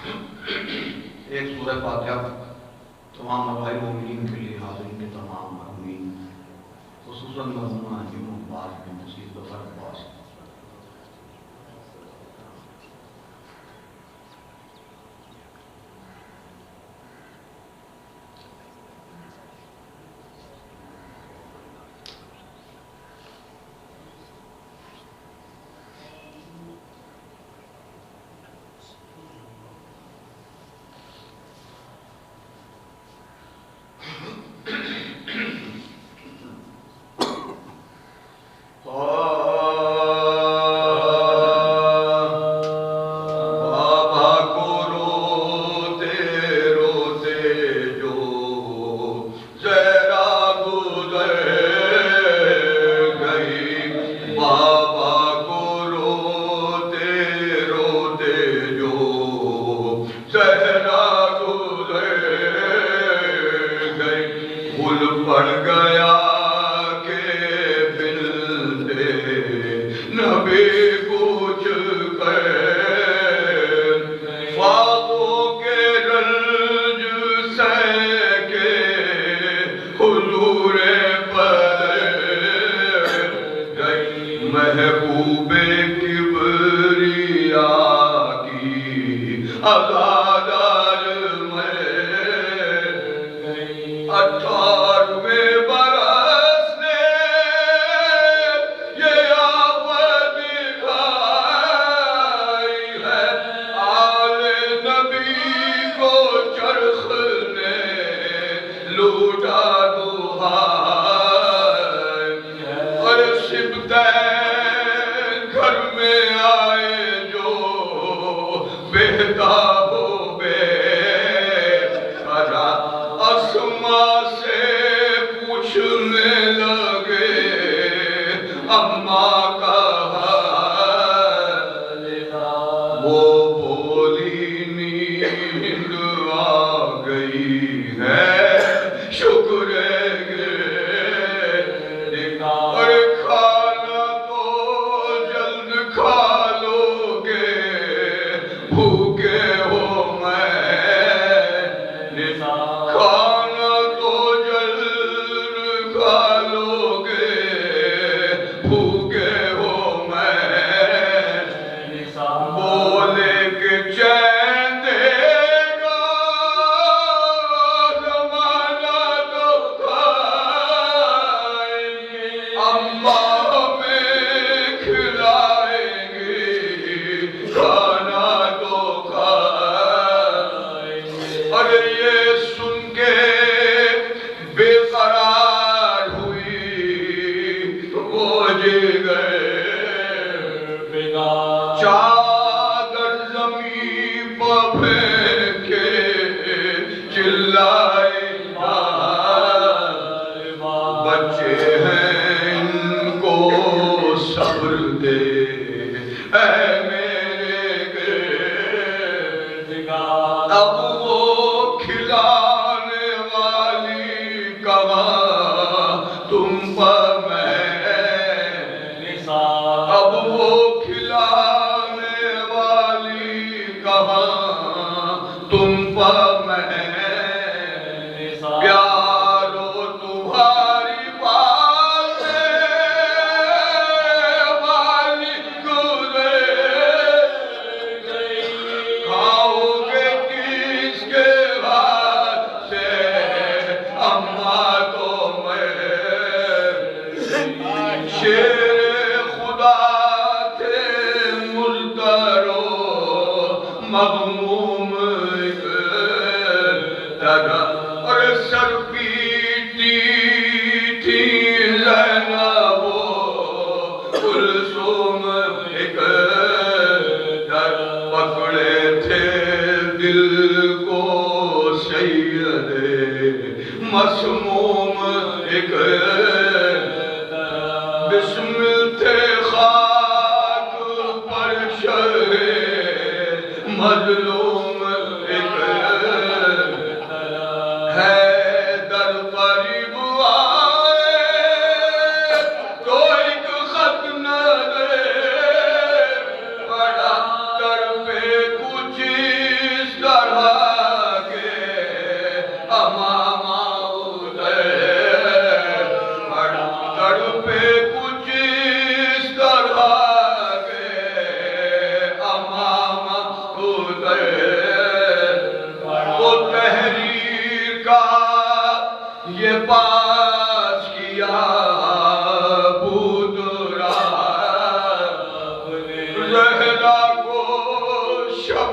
ایک سورہ فاتحہ تمام مباحث مومنین کے لیے، حاضرین کے تمام مرحومین، خصوصاً مرحومہ انجم عباس بن نصیر ظفر عباس.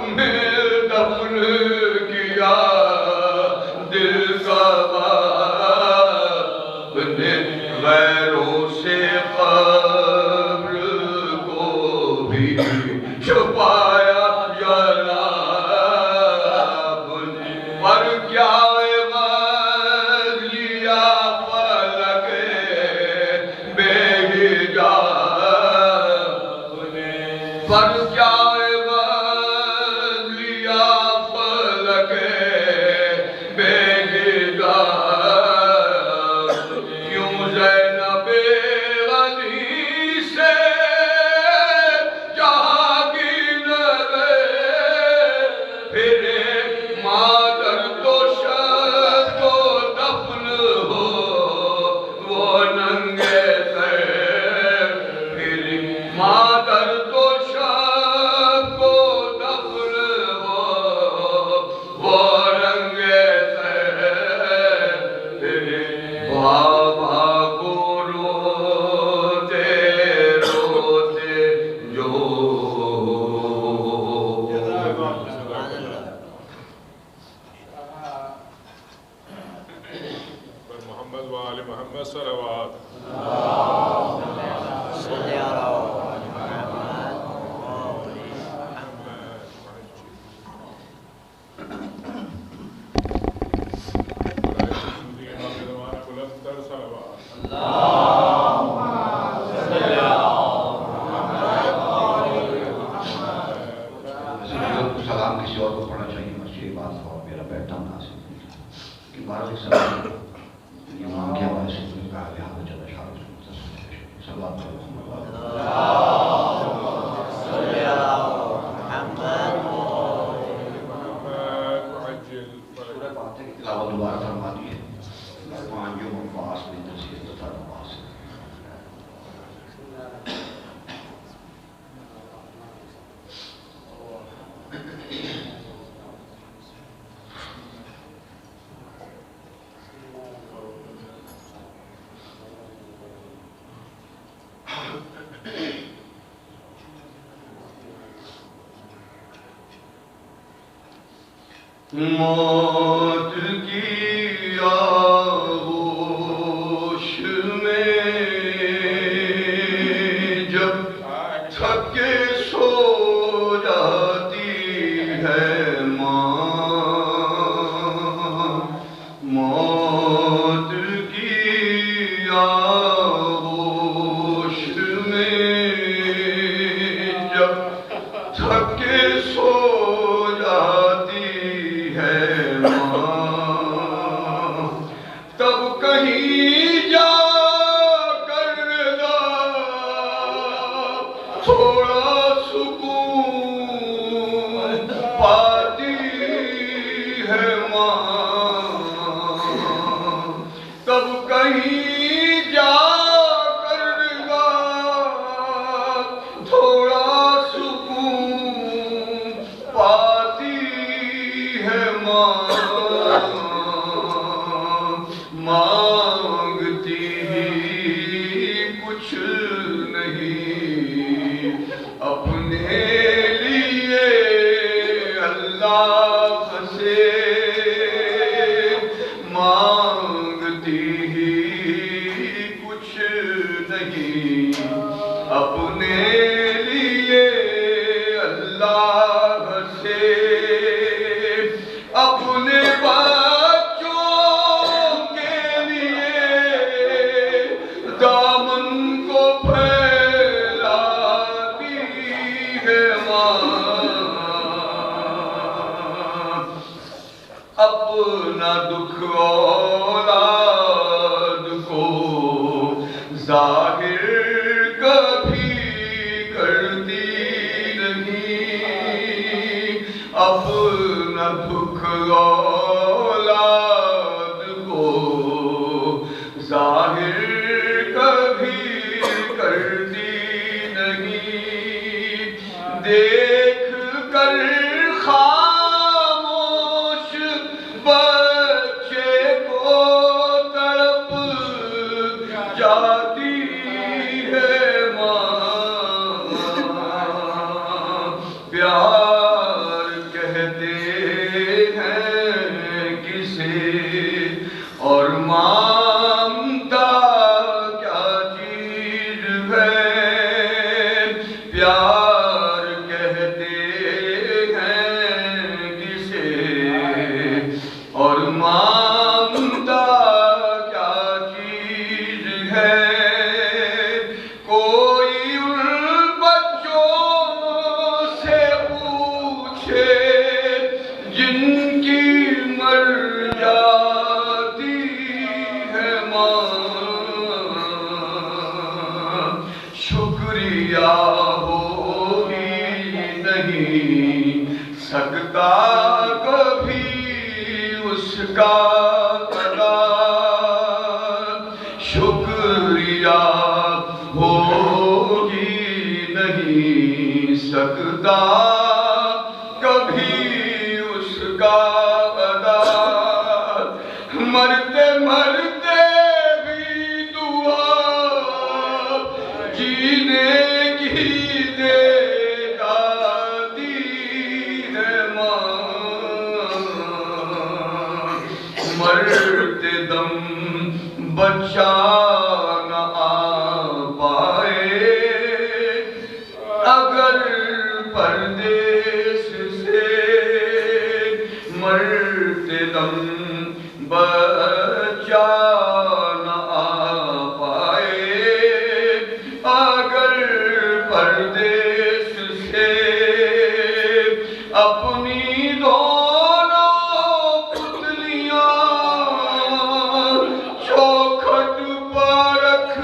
میں دفن کیا دل کا باپ نے غیروں سے قبر کو بھی چھپایا جناب نے پر کیا عوض لیا فلک بے حجاب نے پر کیا عوض لیا فلک بے حجاب کیوں زینب غنی سے جہانگیر پھرے مادر تو شب کو دفن ہو وہ ننگے سر پھرے مادر تو شب کو دفن ہو وہ ننگے سر پھرے بابا کو روتے روتے جو محمد وآل محمد صلوات سلام کسی اور کو پڑھنا چاہیے مسجد بات اور میرا بیٹھنا مناسب نہیں کہ بعض ایک سلام امام کے حوالے سے انہوں نے کہا لہٰذا جب اشعار اس کو سلام علیہ تلاوت دوبارہ فرما دی ہے پانچ جو مفاس میں نصیحت تھا نماز موت کی آغوش میں جب تھک کے سو جاتی ہے ماں موت کی آغوش میں جب تھک کے سو جاتی ہے ماں تب کہیں جا کر تھوڑا سکون پاتی ہے ماں تب کہیں جا کر تھوڑا سکون پاتی ہے ماں مانگتی ہی کچھ نہیں اپنے لیے اللہ سے مانگتی ہی کچھ نہیں اپنے لیے اللہ سے اپنے بچوں کے لیے دامن کو پھیلاتی ہے ماں اپنا دکھ اولاد کو ظاہر کبھی کرتی نہیں اپنا دکھ اولاد کو ظاہر کبھی کرتی نہیں دیکھ کر خاموش بچے کو تڑپ جاتی ہے ماں پیار جن کی مر جاتی ہے ماں شکریہ ہو ہی نہیں سکتا کبھی اس کا ادا شکریہ ہو ہی نہیں سکتا کبھی اس کا ادا مرتے مرتے بھی دعا جینے کی دے جاتی ہے ماں مرتے دم بچہ نہ آ پائے اگر پردیس سے مرتے دم بچہ نہ آ پائے اگر پردیس سے اپنی دونوں پتلیاں چوکھٹ پر رکھ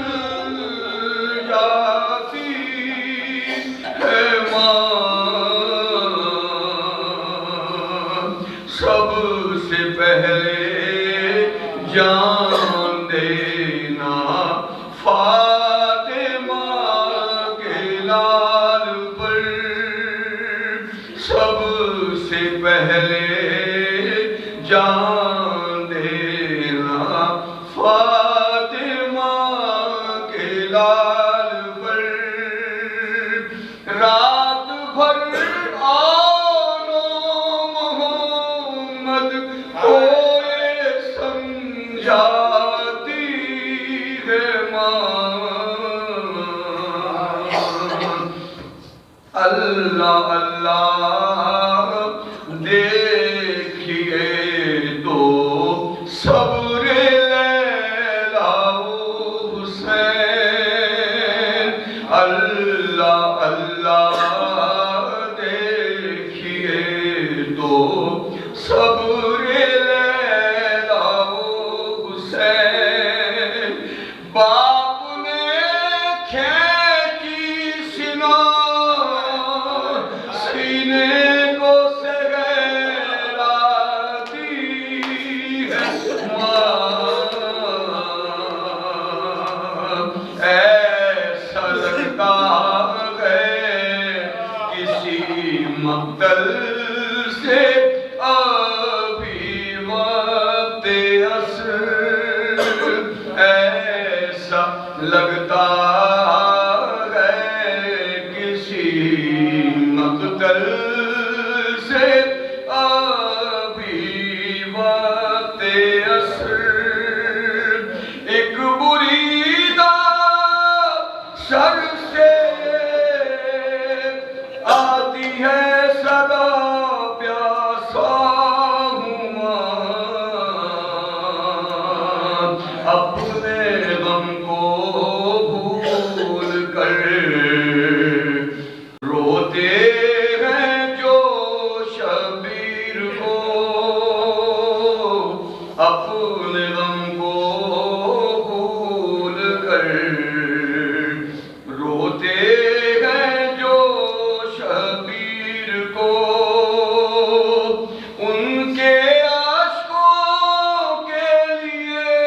جاتی ہے ماں سب سے پہلے جان دینا فاطمہ کے لال پر سب سے پہلے جان دینا فاطمہ کے لال پر رات بھر آنو محمد کوئے سمجھاتی ہے ماں اللہ اللہ دیکھیے تو صبر لیلا و حسین اللہ اللہ دیکھیے تو صبر لیلا و حسین باپ نے کھینچی سینے کو سہراتی ہے ماں ایسا لگتا ہے کسی مقتل سے ابھی وقت عصر ایسا لگتا مقتل سے ابھی وقت عصر ایک بریدہ سر سے آتی ہے صدا پیاسا ہوں اپنے غم کو بھول کر روتے ہیں جو شبیر کو اپنے غم کو بھول کر روتے ہیں جو شبیر کو ان کے عاشقوں کے لیے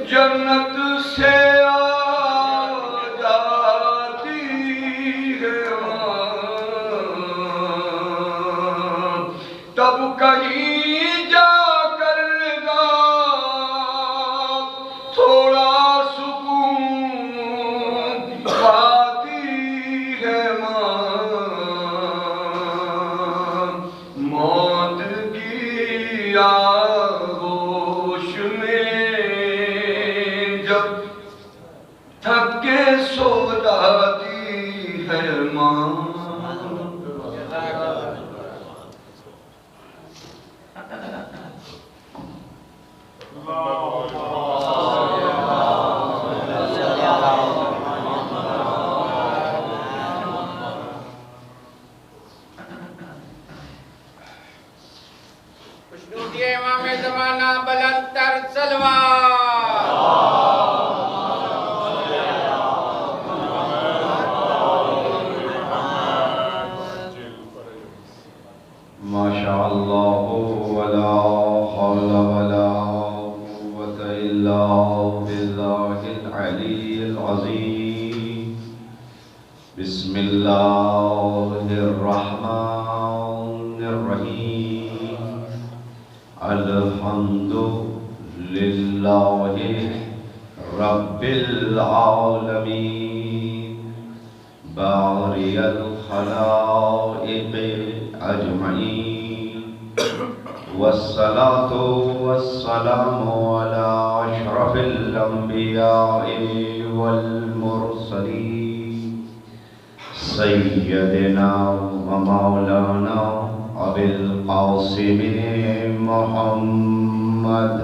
جنت سے تب کہیں جا کر گا تھوڑا سکون پاتی ہے ماں موت کی آغوش میں جب تھک کے سو جاتی ہے ماں لوٹیے امام زمانہ بلند تر سلوات ما شاء اللہ ولا حول ولا قوة الا باللہ العلی العظیم بسم اللہ الرحمن الرحیم الحمد للہ رب العالمین باری الخلائق اجمعین والصلاة والسلام على اشرف الانبیاء والمرسلین سیدنا ومولانا ابی القاسم محمد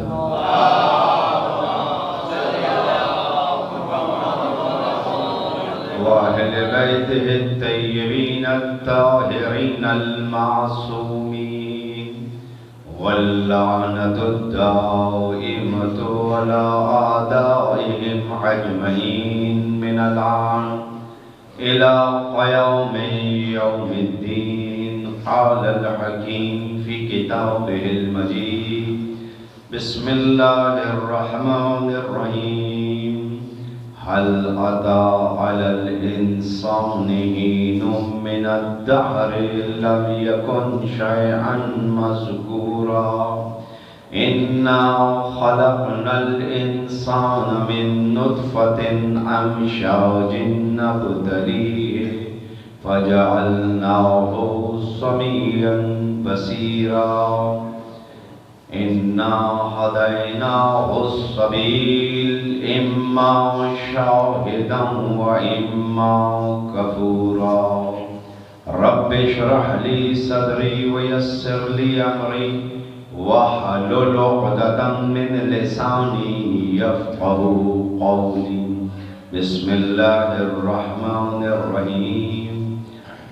وأهل بيته الطيبين الطاهرين المعصومين واللعنة الدائمة على أعدائهم أجمعين من الآن إلى يوم الدين قال الحكيم في كتابه المجيد بسم الله الرحمن الرحيم هل أتى على الإنسان حين من الدهر لم يكن شيئا مذكورا إنا خلقنا الإنسان من نطفة أمشاج نبتليه فجعلناه سميعا بصيرا إنا هديناه السبيل إما شاهدا وإما كفورا رب اشرح لي صدري ويسر لي أمري واحلل عقدة من لساني يفقهوا قولي بسم الله الرحمن الرحيم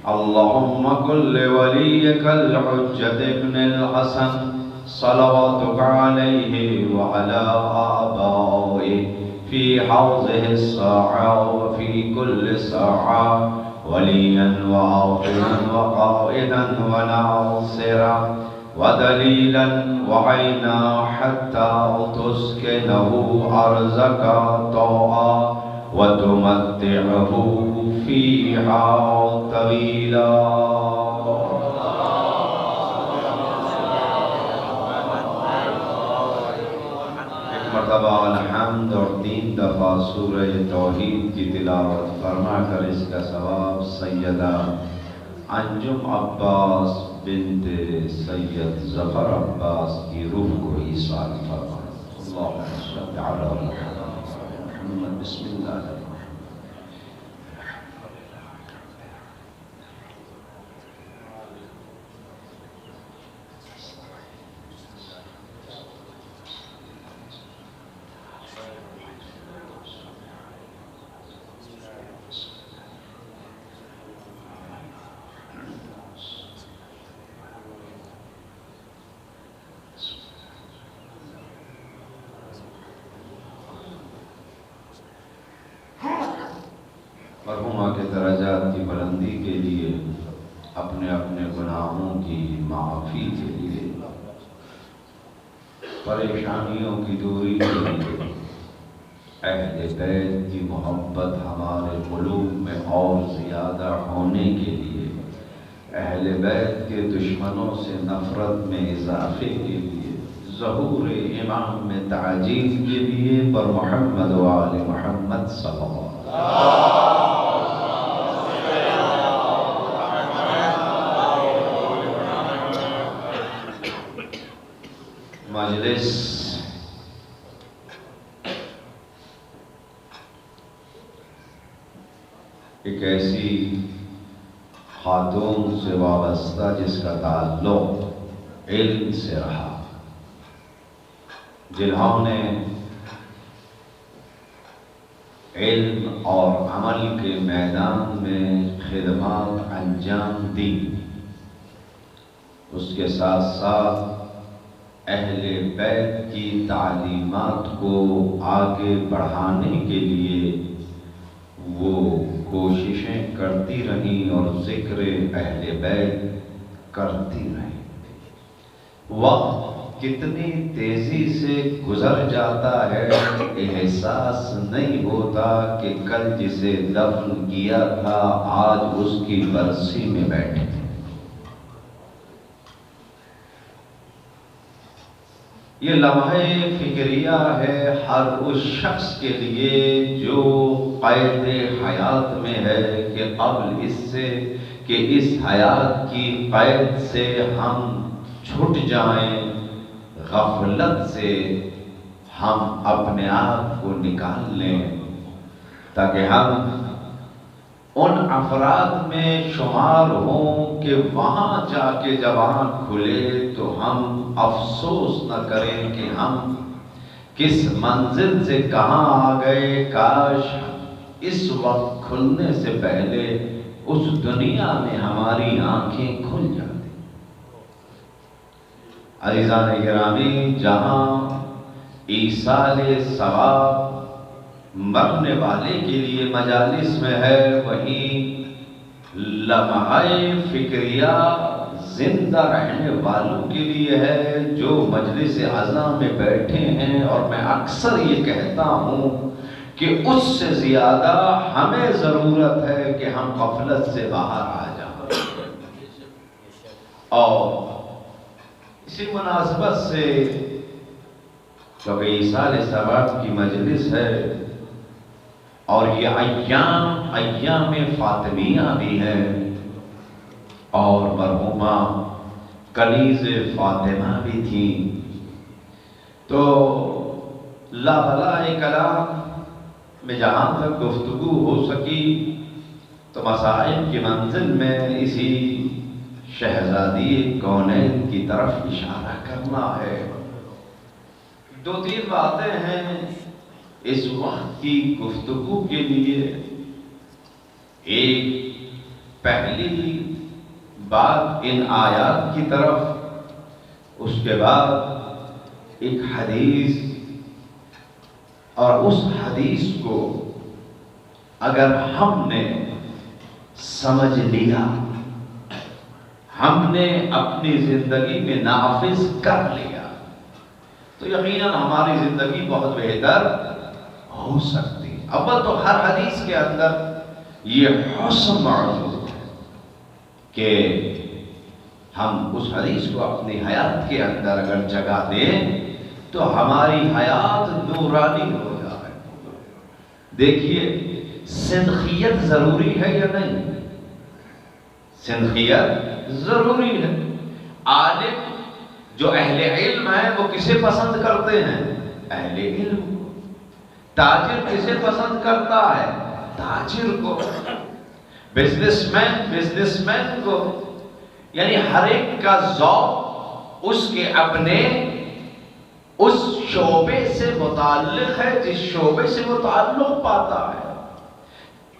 اللهم كن لوليك الحجة ابن الحسن صلواتك عليه وعلى آبائه في حوضه الساعة وفي كل ساعة وليا وعاقلا وقائدا وناصرا ودليلا وعينا حتى تسكنه أرزك طوعا وتمتعه فيها طويلا مرتبہ الحمد اور 3 دفعہ سورہ توحید کی تلاوت فرما کر اس کا ثواب سیدہ انجم عباس بنت سید ظفر عباس کی روح کو ایصال فرما اللہم صل علی محمد بسم اللہ الرحمن الرحیم مرحومہ کے درجات کی بلندی کے لیے اپنے اپنے گناہوں کی معافی کے لیے پریشانیوں کی دوری کے لیے اہل بیت کی محبت ہمارے قلوب میں اور زیادہ ہونے کے لیے اہل بیت کے دشمنوں سے نفرت میں اضافے کے لیے ظہور امام میں تعجیل کے لیے پر محمد و آل محمد صلی اللہ علیہ وسلم مجلس ایک ایسی خاتون سے وابستہ جس کا تعلق علم سے رہا، جنہوں نے علم اور عمل کے میدان میں خدمات انجام دی، اس کے ساتھ ساتھ اہل بیت کی تعلیمات کو آگے بڑھانے کے لیے وہ کوششیں کرتی رہیں اور ذکر اہل بیت کرتی رہیں۔ وقت کتنی تیزی سے گزر جاتا ہے، احساس نہیں ہوتا کہ کل جسے دفن کیا تھا آج اس کی برسی میں بیٹھے۔ یہ لمحہ فکریہ ہے ہر اس شخص کے لیے جو قید حیات میں ہے کہ قبل اس سے کہ اس حیات کی قید سے ہم چھٹ جائیں، غفلت سے ہم اپنے آپ کو نکال لیں، تاکہ ہم ان افراد میں شمار ہوں کہ وہاں جا کے جب آنکھ کھلے تو ہم افسوس نہ کریں کہ ہم کس منزل سے کہاں آ گئے، کاش اس وقت کھلنے سے پہلے اس دنیا میں ہماری آنکھیں کھل جاتی۔ عزیزان گرامی، جہاں ایصال ثواب مرنے والے کے لیے مجالس میں ہے، وہیں لمحہ فکریہ زندہ رہنے والوں کے لیے ہے جو مجلس عزا میں بیٹھے ہیں۔ اور میں اکثر یہ کہتا ہوں کہ اس سے زیادہ ہمیں ضرورت ہے کہ ہم غفلت سے باہر آ جائیں۔ اور اسی مناسبت سے کیونکہ ایصال ثواب کی مجلس ہے اور یہ ایام فاطمیہ بھی ہے اور مرحومہ کنیز فاطمہ بھی تھی، تو لا بلائے کلام میں جہاں تک گفتگو ہو سکی تو مسائل کی منزل میں اسی شہزادی کونین کی طرف اشارہ کرنا ہے۔ دو تین باتیں ہیں اس وقت کی گفتگو کے لیے۔ ایک پہلی بات ان آیات کی طرف، اس کے بعد ایک حدیث، اور اس حدیث کو اگر ہم نے سمجھ لیا، ہم نے اپنی زندگی میں نافذ کر لیا، تو یقیناً ہماری زندگی بہت بہتر ہو سکتی۔ اول تو ہر حدیث کے اندر یہ حسن موجود ہے کہ ہم اس حدیث کو اپنی حیات کے اندر اگر جگہ دیں تو ہماری حیات نورانی ہو جائے۔ دیکھیے، سنخیت ضروری ہے یا نہیں؟ سنخیت ضروری ہے۔ عالم جو اہل علم ہے وہ کسے پسند کرتے ہیں؟ اہل علم۔ تاجر کسے پسند کرتا ہے؟ تاجر کو۔ بزنس مین کو۔ یعنی ہر ایک کا ذوق اس کے اپنے اس شعبے سے متعلق ہے جس شعبے سے وہ تعلق پاتا ہے۔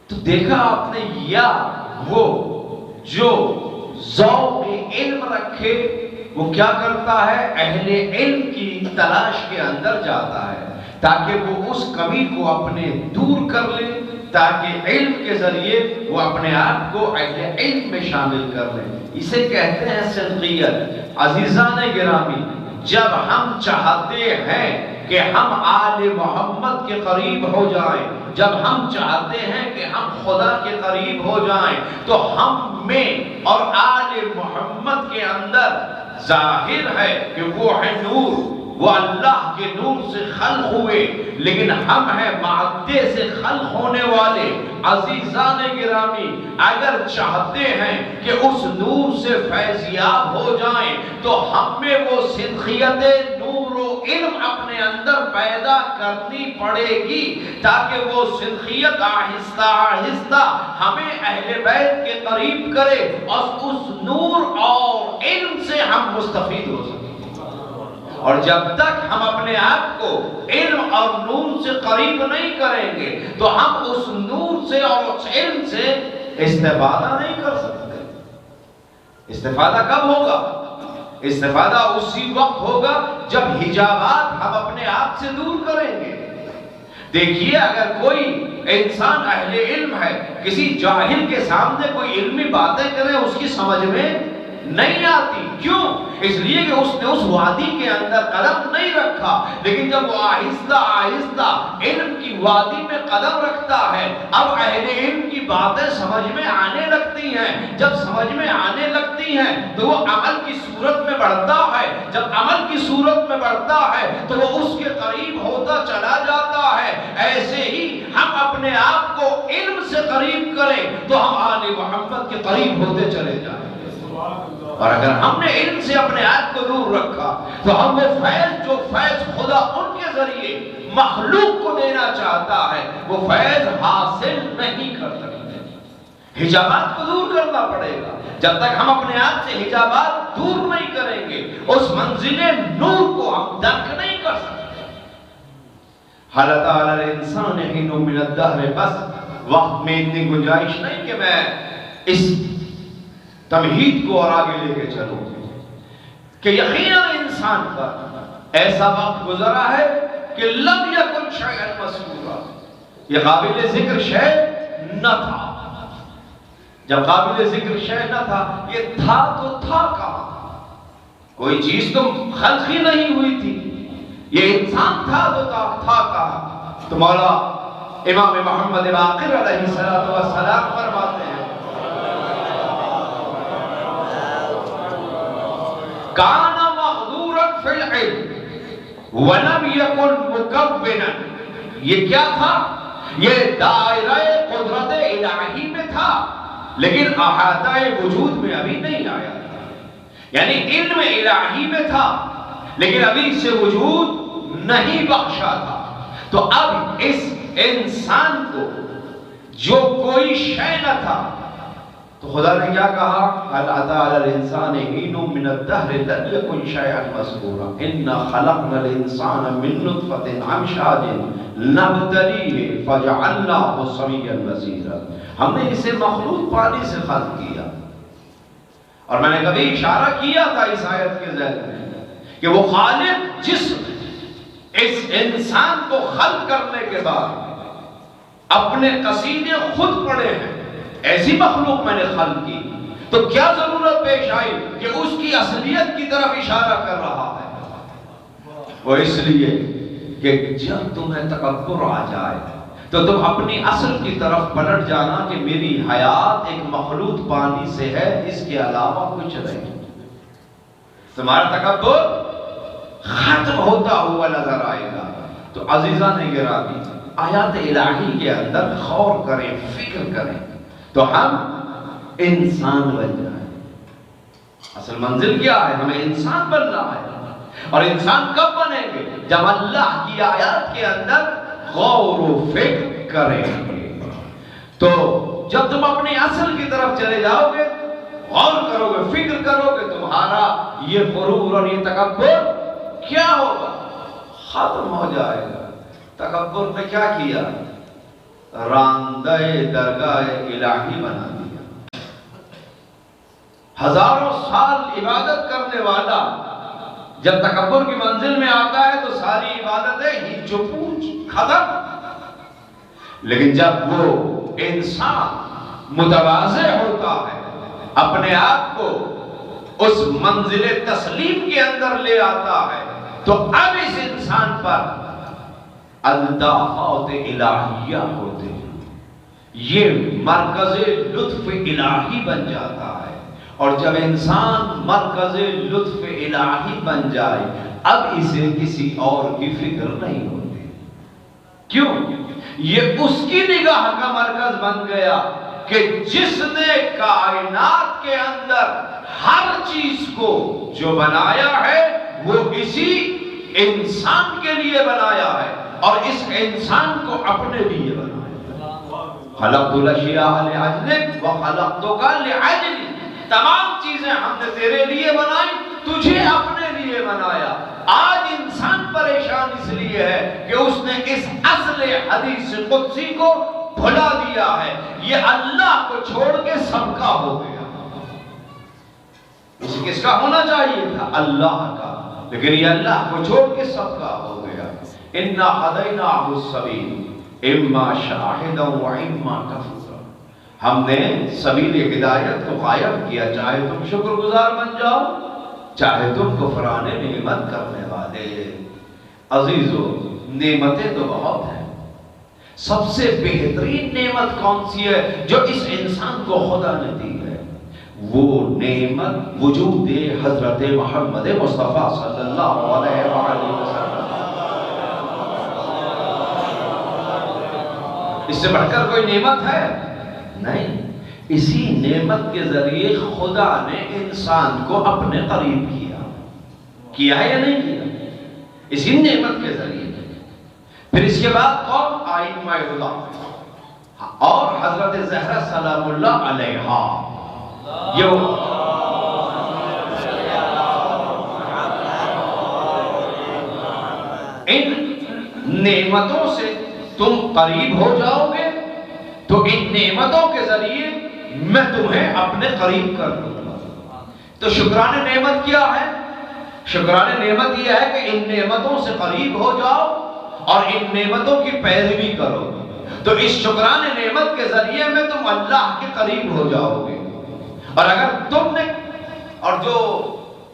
تو دیکھا آپ نے، یا وہ جو ذوق علم رکھے وہ کیا کرتا ہے؟ اہل علم کی تلاش کے اندر جاتا ہے تاکہ وہ اس کمی کو اپنے دور کر لے، تاکہ علم کے ذریعے وہ اپنے آپ کو اہل علم میں شامل کر لے۔ اسے کہتے ہیں سنخیت۔ عزیزان گرامی، جب ہم چاہتے ہیں کہ ہم آل محمد کے قریب ہو جائیں، جب ہم چاہتے ہیں کہ ہم خدا کے قریب ہو جائیں، تو ہم میں اور آل محمد کے اندر ظاہر ہے کہ وہ ہے نور، وہ اللہ کے نور سے خلق ہوئے، لیکن ہم ہیں مادے سے خلق ہونے والے۔ عزیزان گرامی، اگر چاہتے ہیں کہ اس نور سے فیضیاب ہو جائیں تو ہم میں وہ سنخیت نور و علم اپنے اندر پیدا کرنی پڑے گی، تاکہ وہ سنخیت آہستہ آہستہ ہمیں اہل بیت کے قریب کرے اور اس نور اور علم سے ہم مستفید ہو سکیں۔ اور جب تک ہم اپنے آپ کو علم اور نور سے قریب نہیں کریں گے تو ہم اس نور سے اور اس علم سے استفادہ نہیں کر سکتے۔ استفادہ کب ہوگا؟ استفادہ اسی وقت ہوگا جب حجابات ہم اپنے آپ سے دور کریں گے۔ دیکھیے اگر کوئی انسان اہل علم ہے، کسی جاہل کے سامنے کوئی علمی باتیں کرے اس کی سمجھ میں نہیں آتی، کیوں؟ اس لیے کہ اس نے اس وادی کے اندر قدم نہیں رکھا، لیکن جب وہ آہستہ آہستہ علم کی وادی میں قدم رکھتا ہے، اب اہل علم کی باتیں سمجھ میں آنے لگتی ہیں، جب سمجھ میں آنے لگتی ہیں تو وہ عمل کی صورت میں بڑھتا ہے، جب عمل کی صورت میں بڑھتا ہے تو وہ اس کے قریب ہوتا چلا جاتا ہے۔ ایسے ہی ہم اپنے آپ کو علم سے قریب کریں تو ہم آل محمد کے قریب ہوتے چلے جائیں، اور اگر ہم نے علم سے اپنے آپ کو دور رکھا تو ہم وہ فیض جو فیض خدا ان کے ذریعے مخلوق کو دینا چاہتا ہے وہ فیض حاصل نہیں کر سکتے۔ حجابات کو دور کرنا پڑے گا، جب تک ہم اپنے آپ سے حجابات دور نہیں کریں گے اس منزل نور کو ہم درک نہیں کر سکتے۔ حال تعالی الانسان حین من الدہر، بس وقت میں اتنی گنجائش نہیں کہ میں اس تمہید کو اور آگے لے کے چلوں کہ یقیناً انسان پر ایسا وقت گزرا ہے کہ لم یکن شیئا مذکورا، یہ قابل ذکر شے نہ تھا۔ جب قابل ذکر شے نہ تھا، یہ تھا تو تھا کہاں؟ کوئی چیز تو خلق ہی نہیں ہوئی تھی، یہ انسان تھا تو تھا کہاں؟ تو مولا امام محمد باقر علیہ السلام فرماتے ہیں کان مقدورا فی العلم ولم یکن مکونا، یہ کیا تھا؟ یہ دائرہ قدرت الہی میں تھا لیکن احاطہ وجود میں ابھی نہیں آیا تھا، یعنی علم الہی میں تھا لیکن ابھی اسے وجود نہیں بخشا تھا۔ تو اب اس انسان کو جو کوئی شے نہ تھا تو خدا نے کیا کہا؟ هل اتى على الانسان حين من الدهر لم يكن شيئا مذكورا انا خلقنا الانسان من نطفة امشاج نبتليه فجعلناه سميعا بصيرا، ہم نے اسے مخلوق پانی سے خلق کیا، اور میں نے کبھی اشارہ کیا تھا اس آیت کے ذیل میں کہ وہ خالق جس اس انسان کو خلق کرنے کے بعد اپنے قصیدے خود پڑھے ہیں، ایسی مخلوق میں نے خلق کی، تو کیا ضرورت پیش آئی کہ اس کی اصلیت کی طرف اشارہ کر رہا ہے؟ وہ اس لیے کہ جب تمہیں تکبر آ جائے تو تم اپنی اصل کی طرف پلٹ جانا کہ میری حیات ایک مخلوط پانی سے ہے، اس کے علاوہ کچھ نہیں۔ تمہارا تکبر ختم ہوتا ہوا نظر آئے گا۔ تو عزیزان گرامی، آیات الہی کے اندر غور کریں، فکر کریں تو ہم انسان بن جائیں۔ اصل منزل کیا ہے؟ ہمیں انسان بننا ہے، اور انسان کب بنیں گے؟ جب اللہ کی آیات کے اندر غور و فکر کریں گے۔ تو جب تم اپنی اصل کی طرف چلے جاؤ گے، غور کرو گے، فکر کرو گے، تمہارا یہ غرور اور یہ تکبر کیا ہوگا؟ ختم ہو جائے گا۔ تکبر نے کیا کیا؟ راندہ درگاہ الہی بنا دیا۔ ہزاروں سال عبادت کرنے والا جب تکبر کی منزل میں آتا ہے تو ساری عبادتیں ہی چپوچ ختم، لیکن جب وہ انسان متواضع ہوتا ہے، اپنے آپ کو اس منزل تسلیم کے اندر لے آتا ہے، تو اب اس انسان پر الدافات الہیہ ہوتے ہیں، یہ مرکز لطف الہی بن جاتا ہے، اور جب انسان مرکز لطف الہی بن جائے اب اسے کسی اور کی فکر نہیں ہوتی۔ کیوں؟ یہ اس کی نگاہ کا مرکز بن گیا کہ جس نے کائنات کے اندر ہر چیز کو جو بنایا ہے وہ اسی انسان کے لیے بنایا ہے، اور اس انسان کو اپنے لیے بنایا۔ خلقت الاشیاء لأجلک وخلقتک لأجلی، تمام چیزیں ہم نے تیرے لیے بنائی، تجھے اپنے لیے بنایا۔ آج انسان پریشان اس لیے ہے کہ اس نے اس اصل حدیث قدسی کو بھلا دیا ہے، یہ اللہ کو چھوڑ کے سب کا ہو گیا۔ اسے کس کا ہونا چاہیے تھا؟ اللہ کا، لیکن یہ اللہ کو چھوڑ کے سب کا ہو گیا۔ اِنَّا هَدَيْنَاهُ السَّبِيلَ إِمَّا شَاهِدًا وَإِمَّا كَفُورًا، ہم نے سبیل ہدایت کو قائم کیا، چاہے تم شکر گزار بن جاؤ، چاہے تم کفران نعمت کرنے والے۔ عزیزو، نعمتیں تو بہت ہیں، سب سے بہترین نعمت کون سی ہے جو اس انسان کو خدا نے دی ہے؟ وہ نعمت وجود حضرت محمد مصطفیٰ صلی اللہ علیہ وآلہ وسلم۔ اس سے بڑھ کر کوئی نعمت ہے؟ نہیں۔ اسی نعمت کے ذریعے خدا نے انسان کو اپنے قریب کیا ہے یا نہیں کیا؟ اسی نعمت کے ذریعے۔ پھر اس کے بعد کون؟ آئمہ خدا اور حضرت زہرا سلام اللہ علیہا۔ ان نعمتوں سے تم قریب ہو جاؤ گے تو ان نعمتوں کے ذریعے میں تمہیں اپنے قریب کر دوں گا۔ تو شکران نعمت کیا ہے؟ شکران نعمت یہ ہے کہ ان نعمتوں سے قریب ہو جاؤ اور ان نعمتوں کی پیروی کرو، تو اس شکران نعمت کے ذریعے میں تم اللہ کے قریب ہو جاؤ گے۔ اور اگر تم نے، اور جو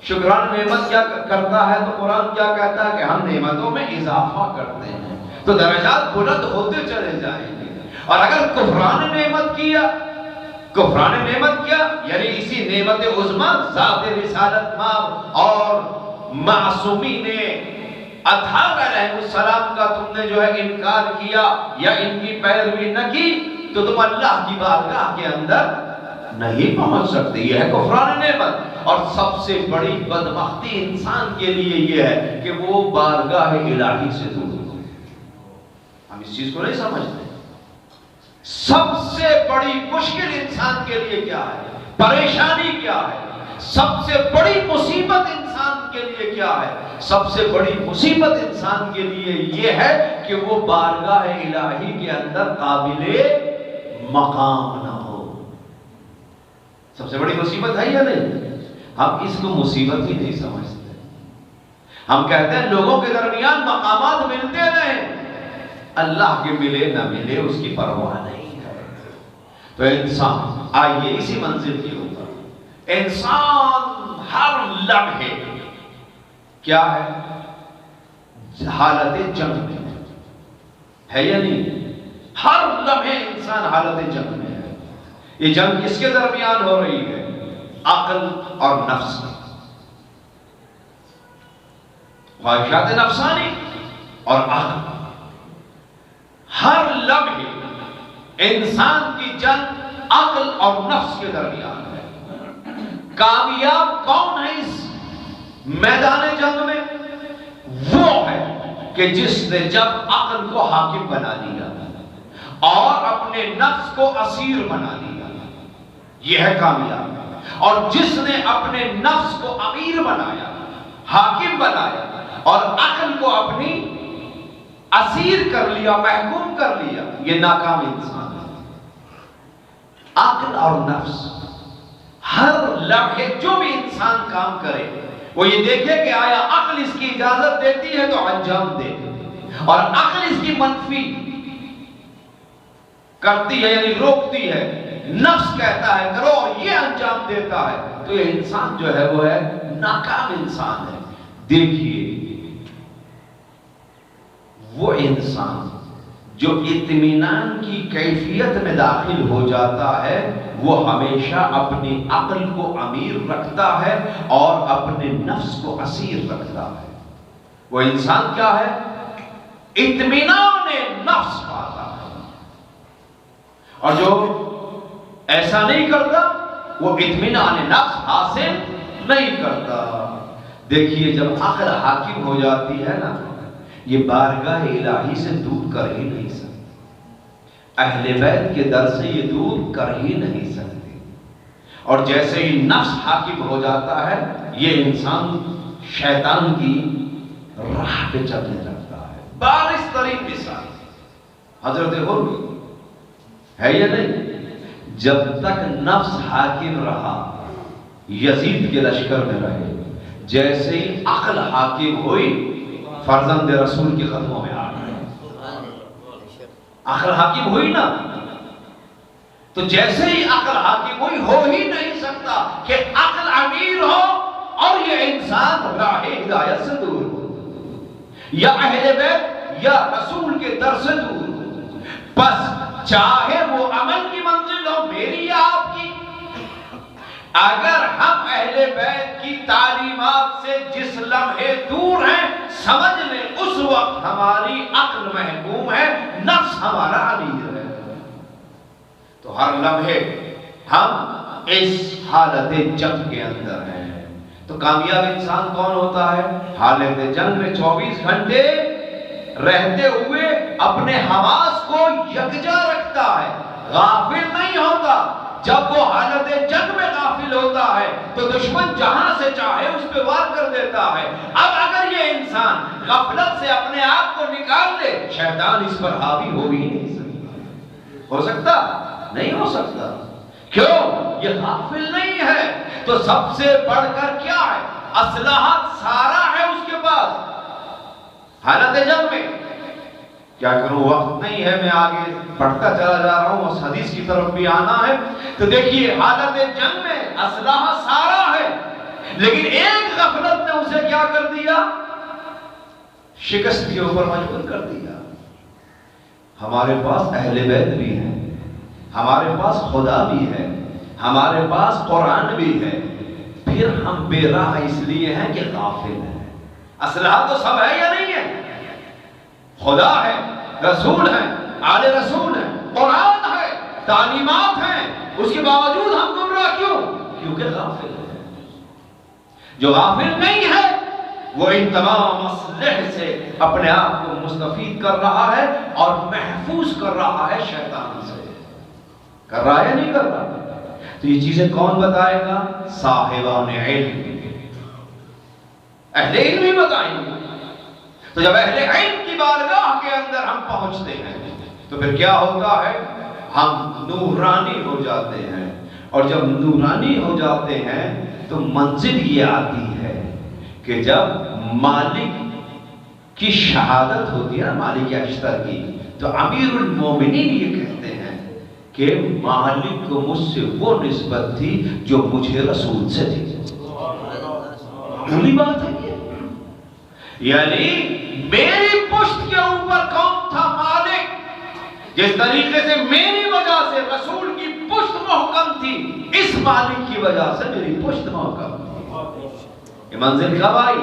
شکران نعمت کیا کرتا ہے تو قرآن کیا کہتا ہے کہ ہم نعمتوں میں اضافہ کرتے ہیں تو درجات بلند ہوتے چلے جائیں گے۔ اور اگر کفران نعمت کیا، کفران نعمت کیا یعنی اسی نعمت عظمیٰ ذات رسالت ماب اور معصومین اطہار علیہ السلام کا تم نے جو ہے انکار کیا یا ان کی پیروی نہ کی، تو تم اللہ کی بارگاہ کے اندر نہیں پہنچ سکتے۔ یہ ہے کفران نعمت۔ اور سب سے بڑی بدبختی انسان کے لیے یہ ہے کہ وہ بارگاہ الہی سے دور ہو۔ ہم اس چیز کو نہیں سمجھتے۔ سب سے بڑی مشکل انسان کے لیے کیا ہے؟ پریشانی کیا ہے؟ سب سے بڑی مصیبت انسان کے لیے کیا ہے؟ سب سے بڑی مصیبت انسان کے لیے یہ ہے کہ وہ بارگاہ الہی کے اندر قابل مقام نہ ہو۔ سب سے بڑی مصیبت ہے یا نہیں؟ ہم اس کو مصیبت ہی نہیں سمجھتے۔ ہم کہتے ہیں لوگوں کے درمیان مقامات ملتے رہیں، اللہ کے ملے نہ ملے اس کی پرواہ نہیں ہے۔ تو انسان آئیے اسی منزل کی اوپر، انسان ہر لمحے کیا ہے؟ حالت جنگ میں ہے یا نہیں؟ ہر لمحے انسان حالت جنگ میں ہے۔ یہ جنگ کس کے درمیان ہو رہی ہے؟ عقل اور نفس کی، خواہشات نفسانی اور عقل۔ ہر لمحے انسان کی جنگ عقل اور نفس کے درمیان ہے۔ کامیاب کون ہے اس میدان جنگ میں؟ وہ ہے کہ جس نے جب عقل کو حاکم بنا دیا اور اپنے نفس کو اسیر بنا دیا، یہ ہے کامیاب۔ اور جس نے اپنے نفس کو امیر بنایا، حاکم بنایا اور عقل کو اپنی اسیر کر لیا، محکوم کر لیا، یہ ناکام انسان ہے۔ عقل اور نفس ہر لمحے جو بھی انسان کام کرے وہ یہ دیکھے کہ آیا عقل اس کی اجازت دیتی ہے تو انجام دے، اور عقل اس کی منفی کرتی ہے یعنی روکتی ہے، نفس کہتا ہے کرو اور یہ انجام دیتا ہے، تو یہ انسان جو ہے وہ ہے ناکام انسان ہے۔ دیکھیے وہ انسان جو اطمینان کی کیفیت میں داخل ہو جاتا ہے وہ ہمیشہ اپنی عقل کو امیر رکھتا ہے اور اپنے نفس کو اسیر رکھتا ہے۔ وہ انسان کیا ہے؟ اطمینان نفس پاتا ہے۔ اور جو ایسا نہیں کرتا وہ اطمینان نفس حاصل نہیں کرتا۔ دیکھیے جب عقل حاکم ہو جاتی ہے نا، یہ بارگاہ الہی سے دور کر ہی نہیں سکتی، اہل بیت کے در سے یہ دور کر ہی نہیں سکتی۔ اور جیسے ہی نفس حاکم ہو جاتا ہے یہ انسان شیطان کی راہ پہ چلنے لگتا ہے۔ بارش ترین مثال حضرت حر ہے یا نہیں؟ جب تک نفس حاکم رہا یزید کے لشکر میں رہے، جیسے ہی عقل حاکم ہوئی فرزند رسول کے قدموں میں آ گئے۔ عقل حاکم ہوئی نا، تو جیسے ہی عقل حاکم ہوئی، ہو ہی نہیں سکتا کہ عقل امیر ہو اور یہ انسان راہ ہدایت سے دور ہو، یا اہل بیت یا رسول کے در سے دور ہو۔ بس چاہے وہ عمل کی منزل ہو میری یا آپ کی، اگر ہم اہل بیت کی تعلیمات سے جس لمحے دور ہیں، سمجھ لیں اس وقت ہماری عقل محکوم ہے، نفس ہمارا امیر ہے۔ تو ہر لمحے ہم اس حالت جنگ کے اندر ہیں۔ تو کامیاب انسان کون ہوتا ہے؟ حالت جنگ میں 24 گھنٹے رہتے ہوئے اپنے حواس کو یکجا رکھتا ہے، غافل نہیں ہوتا۔ جب وہ حالت جنگ میں غافل ہوتا ہے تو دشمن جہاں سے چاہے اس پہ وار کر دیتا ہے۔ اب اگر یہ انسان غفلت سے اپنے آپ کو نکال لے، شیطان اس پر حاوی ہو بھی نہیں سکتا۔ ہو سکتا؟ نہیں ہو سکتا۔ کیوں؟ یہ غافل نہیں ہے۔ تو سب سے بڑھ کر کیا ہے؟ اسلحہ سارا ہے اس کے پاس حالت جنگ میں۔ کیا کروں، وقت نہیں ہے، میں آگے پڑھتا چلا جا رہا ہوں، اس حدیث کی طرف بھی آنا ہے۔ تو دیکھیے حالت جنگ میں اسلحہ سارا ہے، لیکن ایک غفلت نے اسے کیا کر دیا؟ شکست کے اوپر مجبور کر دیا۔ ہمارے پاس اہل بیت بھی ہیں، ہمارے پاس خدا بھی ہے، ہمارے پاس قرآن بھی ہے، پھر ہم بے راہ اس لیے ہیں کہ غافل ہیں۔ اسلحہ تو سب ہے یا نہیں ہے؟ خدا ہے، رسول ہے، آل رسول ہے، قرآن ہے، تعلیمات ہیں، اس کے باوجود ہم گمراہ کیوں؟ کیونکہ غافل ہے۔ جو غافل نہیں ہے وہ ان تمام اسلحے سے اپنے آپ کو مستفید کر رہا ہے اور محفوظ کر رہا ہے شیطان سے۔ کر رہا ہے یا نہیں کر رہا؟ تو یہ چیزیں کون بتائے گا؟ صاحبان علم، اہل علم ہی بتائیں گے۔ تو جب اہل علم کی بارگاہ کے اندر ہم پہنچتے ہیں تو پھر کیا ہوتا ہے؟ ہم نورانی ہو جاتے ہیں، اور جب نورانی ہو جاتے ہیں تو منزل یہ آتی ہے کہ جب مالک کی شہادت ہوتی ہے، مالک اشتر کی، تو امیر المومنین یہ کہتے ہیں کہ مالک کو مجھ سے وہ نسبت تھی جو مجھے رسول سے تھی۔ معمولی بات ہے یہ، یعنی میری پشت کے اوپر کون تھا؟ مالک۔ جس طریقے سے میری وجہ سے رسول کی پشت محکم تھی، اس مالک کی وجہ سے میری پشت محکم تھی۔ یہ منزل کب آئی؟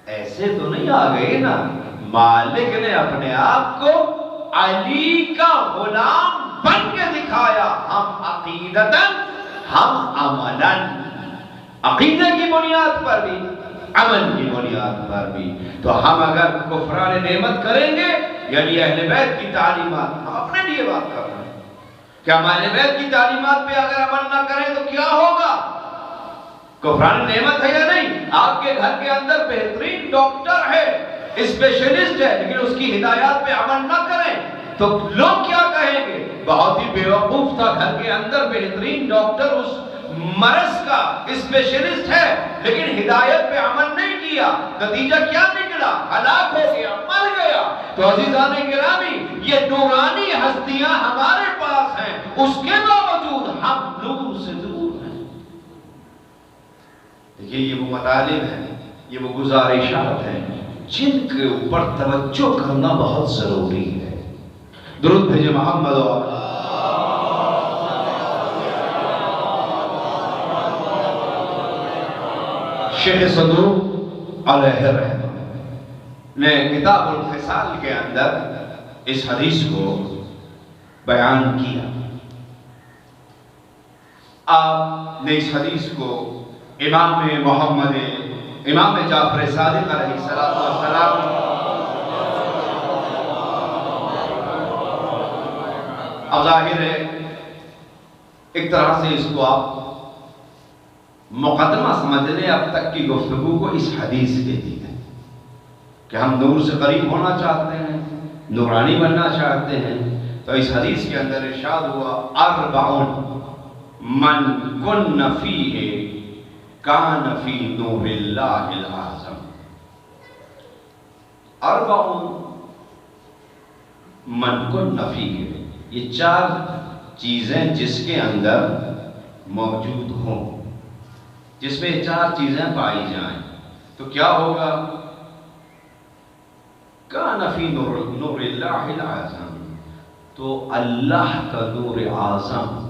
ایسے تو نہیں آ گئی نا، مالک نے اپنے آپ کو علی کا غلام بن کے دکھایا، ہم عقیدتاً ہم عملاً، عقیدے کی بنیاد پر بھی عمل کی بنیاد پر بھی۔ تو ہم اگر کفران نعمت کریں گے، یعنی اہل بیت کی تعلیمات، ہم اپنے لیے بات کر رہے ہیں کہ ہم اہل بیت کی تعلیمات پہ اگر عمل نہ کریں تو کیا ہوگا؟ کفران نعمت ہے یا نہیں؟ آپ کے گھر کے اندر بہترین ڈاکٹر ہے، اسپیشلسٹ ہے، لیکن اس کی ہدایات پہ عمل نہ کریں تو لوگ کیا کہیں گے؟ بہت ہی بے وقوف تھا، گھر کے اندر بہترین ڈاکٹر اس مرض کا اسپیشلسٹ ہے، لیکن ہدایت پہ عمل نہیں کیا، نتیجہ کیا نکلا؟ ہلاک ہو گیا، مر گیا۔ تو عزیزان گرامی، یہ نورانی ہستیاں ہمارے پاس ہیں، اس کے باوجود ہم نور سے دور ہیں۔ دیکھیے یہ وہ مطالب ہیں، یہ وہ گزارشات ہیں جن کے اوپر توجہ کرنا بہت ضروری ہے۔ درود بھیجے محمد و شیخ صدوق علیہ رحمہ نے کتاب الخصال کے اندر اس حدیث کو بیان کیا۔ آپ نے اس حدیث کو امام جعفر صادق علیہ السلام اب ظاہر ہے ایک طرح سے اس کو آپ مقدمہ سمجھ لیں اب تک کی گفتگو کو اس حدیث کے لیے کہ ہم نور سے قریب ہونا چاہتے ہیں، نورانی بننا چاہتے ہیں، تو اس حدیث کے اندر ارشاد ہوا 40 من کن فیہ کان فی نور اللہ العظم۔ اربع من کن فیہ، یہ 4 چیزیں جس کے اندر موجود ہوں، جس میں 4 چیزیں پائی جائیں تو کیا ہوگا؟ کان فی نور اللہ العظم، تو اللہ کا نور اعظم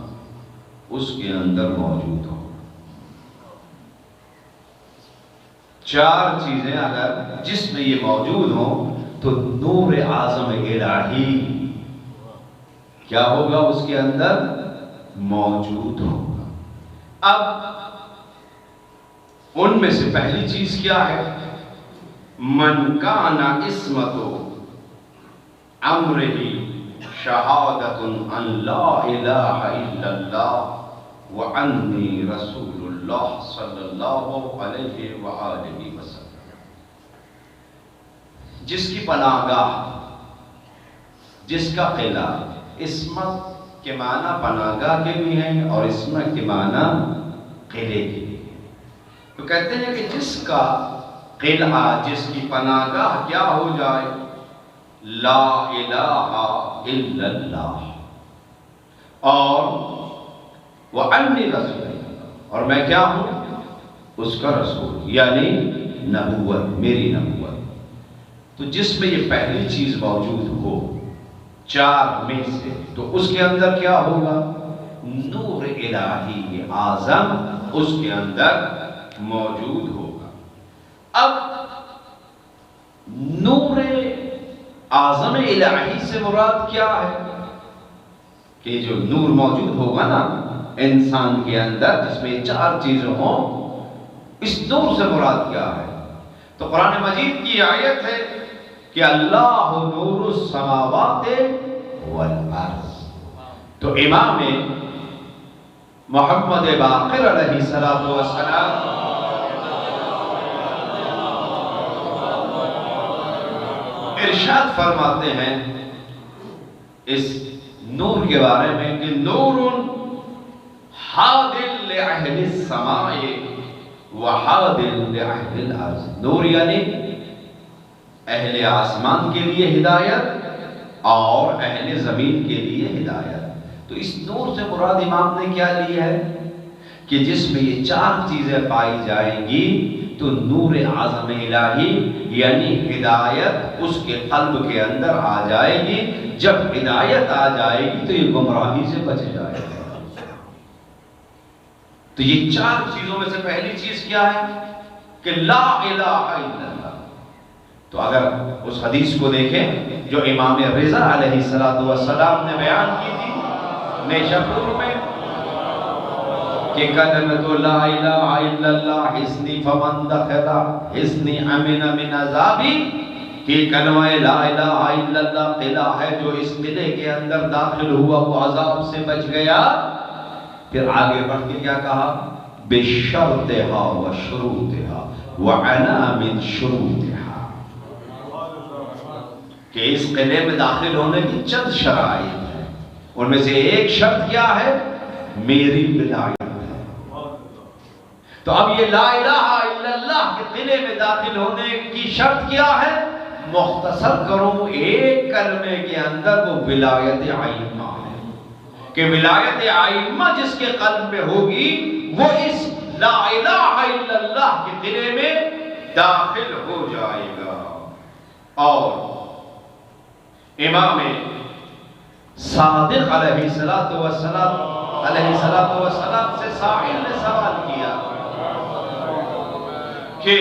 اس کے اندر موجود ہو۔ 4 چیزیں اگر جس میں یہ موجود ہوں تو نور اعظم الہی کیا ہوگا؟ اس کے اندر موجود ہوگا۔ اب ان میں سے پہلی چیز کیا ہے؟ من کان عصمت امرہ شہادت ان لا الہ الا اللہ وانی رسول اللہ صلی اللہ علیہ وآلہ وسلم، جس کی پناہ گاہ، جس کا قلعہ، عصمت کے معنی پناہ گاہ کے بھی ہیں اور عصمت کے معنی قلعے کے بھی ہیں۔ تو کہتے ہیں کہ جس کا قلعہ، جس کی پناہ گاہ کیا ہو جائے؟ لا الہ الا اللہ، اور وانی رسول اللہ، اور میں کیا ہوں؟ اس کا رسول، یعنی نبوت، میری نبوت۔ تو جس میں یہ پہلی چیز موجود ہو 4 میں سے، تو اس کے اندر کیا ہوگا؟ نور الہی اعظم اس کے اندر موجود ہوگا۔ اب نور اعظم الہی سے مراد کیا ہے؟ کہ جو نور موجود ہوگا نا انسان کے اندر، جس میں 4 چیزیں ہوں، اس نور سے مراد کیا ہے؟ تو قرآن مجید کی آیت ہے کہ اللہ نور السماوات والارض۔ تو امام محمد باقر علیہ السلام ارشاد فرماتے ہیں اس نور کے بارے میں کہ نور حادل لأہل السماء وحادل لأہل الارض، نور یعنی اہل آسمان کے لیے ہدایت اور اہل زمین کے لیے ہدایت۔ تو اس نور سے مراد امام نے کیا لی ہے؟ کہ جس میں یہ 4 چیزیں پائی جائیں گی تو نور اعظم الہی یعنی ہدایت اس کے قلب کے اندر آ جائے گی۔ جب ہدایت آ جائے گی تو یہ گمراہی سے بچ جائے گا۔ تو یہ 4 چیزوں میں سے پہلی چیز کیا ہے؟ کہ لا الہ الا اللہ۔ تو اگر اس حدیث کو دیکھیں جو امام رضا علیہ السلام نے بیان کی تھی نیشاپور میں، کہ کلمۃ لا الہ الا اللہ حصنی فمن دخلا حصنی امن من عذابی، کہ کلمہ لا الہ الا اللہ قلعہ ہے، جو اس قلعے کے اندر داخل ہوا وہ عذاب سے بچ گیا۔ پھر آگے بڑھ کے کیا کہا؟ بشرطہا وشروطہا وعنا من شروطہا، کہ اس قلعے میں داخل ہونے کی چند شرائط ہیں، ان میں سے ایک شرط کیا ہے؟ میری ولایت ہے۔ تو اب یہ لا الہ الا اللہ کے قلعے میں داخل ہونے کی شرط کیا ہے؟ مختصر کروں ایک کلمے کے اندر وہ ولایت عائمہ ہے، کہ ولایت عائمہ جس کے قلب میں ہوگی وہ اس لا الہ الا اللہ کے قلعے میں داخل ہو جائے گا۔ اور امام صادق علیہ السلام سے سائل نے سوال کیا کہ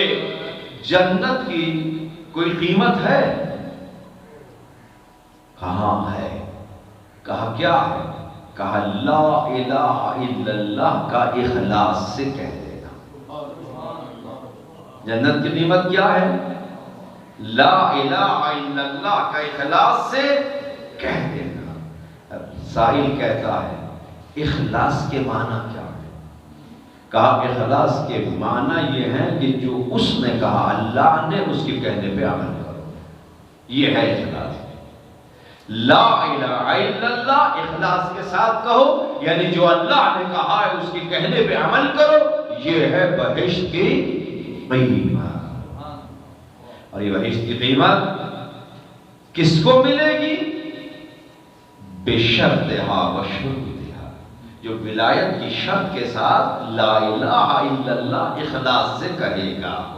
جنت کی کوئی قیمت ہے؟ کہاں ہے؟ کہا کیا ہے؟ کہا لا الہ الا اللہ کا اخلاص سے کہہ دینا۔ جنت کی قیمت کیا ہے؟ لا الہ الا اللہ کا اخلاص سے کہہ دینا۔ سائل کہتا ہے اخلاص کے معنی کیا ہے؟ کہا اخلاص کے معنی یہ ہے کہ جو اس نے کہا اللہ نے اس کے کہنے پہ عمل کرو، یہ ہے اخلاص۔ لا الہ الا اللہ اخلاص کے ساتھ کہو یعنی جو اللہ نے کہا ہے اس کے کہنے پہ عمل کرو، یہ ہے بہشت کی قیمت۔ اور یہ بہشت کی قیمت کس کو ملے گی؟ بشرطہا و شروطہا، جو ولایت کی شرط کے ساتھ لا الہ الا اللہ اخلاص سے کہے گا۔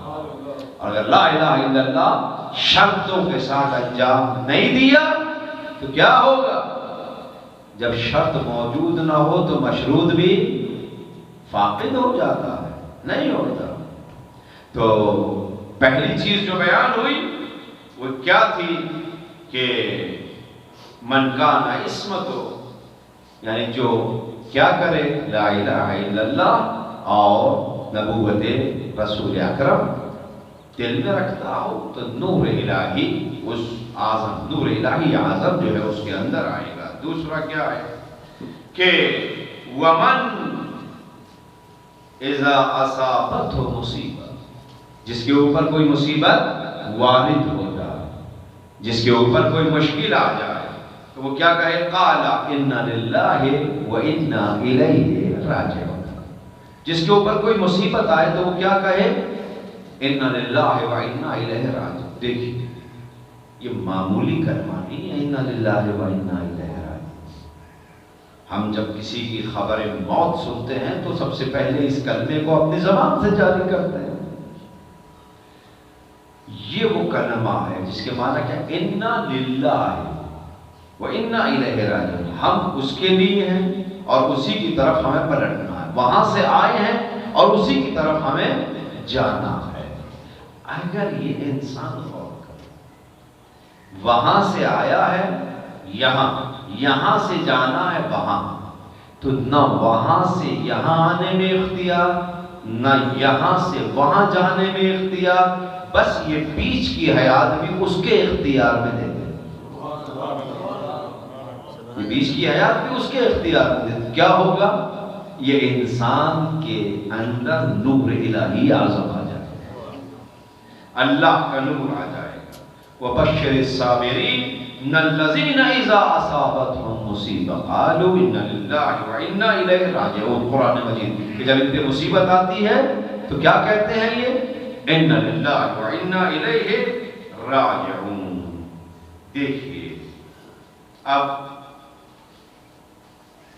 اور اگر لا الہ الا اللہ شرطوں کے ساتھ انجام نہیں دیا تو کیا ہوگا؟ جب شرط موجود نہ ہو تو مشروط بھی فاقد ہو جاتا ہے، نہیں ہوتا۔ تو پہلی چیز جو بیان ہوئی وہ کیا تھی کہ من کان عصمتو، یعنی جو کیا کرے لا الہ الا اللہ اور نبوت رسول اکرم دل میں رکھتا ہو تو نور الہی، اس اعظم نور الہی اعظم جو ہے اس کے اندر آئے گا۔ دوسرا کیا ہے کہ ومن اذا اصابتہ مصیبت، جس کے اوپر کوئی مصیبت وارد ہو جائے، جس کے اوپر کوئی مشکل آ جائے تو وہ کیا کہے؟ قال انا للہ وانا الیہ راجعون۔ جس کے اوپر کوئی مصیبت آئے تو وہ کیا کہے؟ انا للہ وانا الیہ راجعون۔ دیکھیے یہ معمولی کلمہ نہیں ہے، انا للہ وانا الیہ راجعون۔ ہم جب کسی کی خبر موت سنتے ہیں تو سب سے پہلے اس کلمے کو اپنی زبان سے جاری کرتے ہیں۔ یہ وہ کلمہ ہے جس کے معنی کیا؟ انا للہ وانا الیہ راجعون، ہم اس کے لیے ہیں اور اسی کی طرف ہمیں پلٹنا ہے، وہاں سے آئے ہیں اور اسی کی طرف ہمیں جانا ہے۔ اگر یہ انسان غور کرے، وہاں سے آیا ہے یہاں، یہاں سے جانا ہے وہاں، تو نہ وہاں سے یہاں آنے میں اختیار، نہ یہاں سے وہاں جانے میں اختیار، بس یہ بیچ کی حیات بھی اس کے اختیار میں دے دے، یہ بیچ کی حیات بھی اس کے اختیار میں دے دے۔ کیا ہوگا؟ یہ انسان کے اندر نور الہی اعظم آ جائے گا، اللہ کا نور آ جائے گا۔ وَبَشِّرِ الصَّابِرِينَ الَّذِينَ إِذَا أَصَابَتْهُم مُّصِیبَۃٌ قَالُوا إِنَّا لِلَّهِ وَإِنَّا إِلَیہِ راجعون۔ قرآن مجید کہ جب ان پہ مصیبت آتی ہے تو کیا کہتے ہیں یہ؟ اِنَّا لِلَّهِ وَإِنَّا إِلَیہِ راجعون۔ دیکھیے اب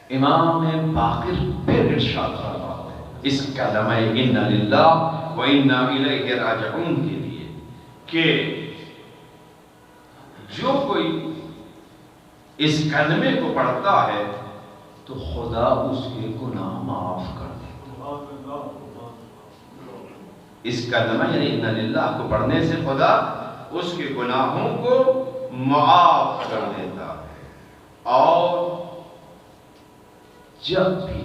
امام باقر پھر ارشاد فرماتے ہیں اس کلمہ اِنَّا لِلَّهِ وَإِنَّا إِلَیہِ راجعون کے لیے کہ جو کوئی اس کلمے کو پڑھتا ہے تو خدا اس کے گناہ معاف کر دیتا ہے۔ اس کلمہ یعنی اِنَّا لِلَّهِ کو پڑھنے سے خدا اس کے گناہوں کو معاف کر دیتا ہے۔ اور جب بھی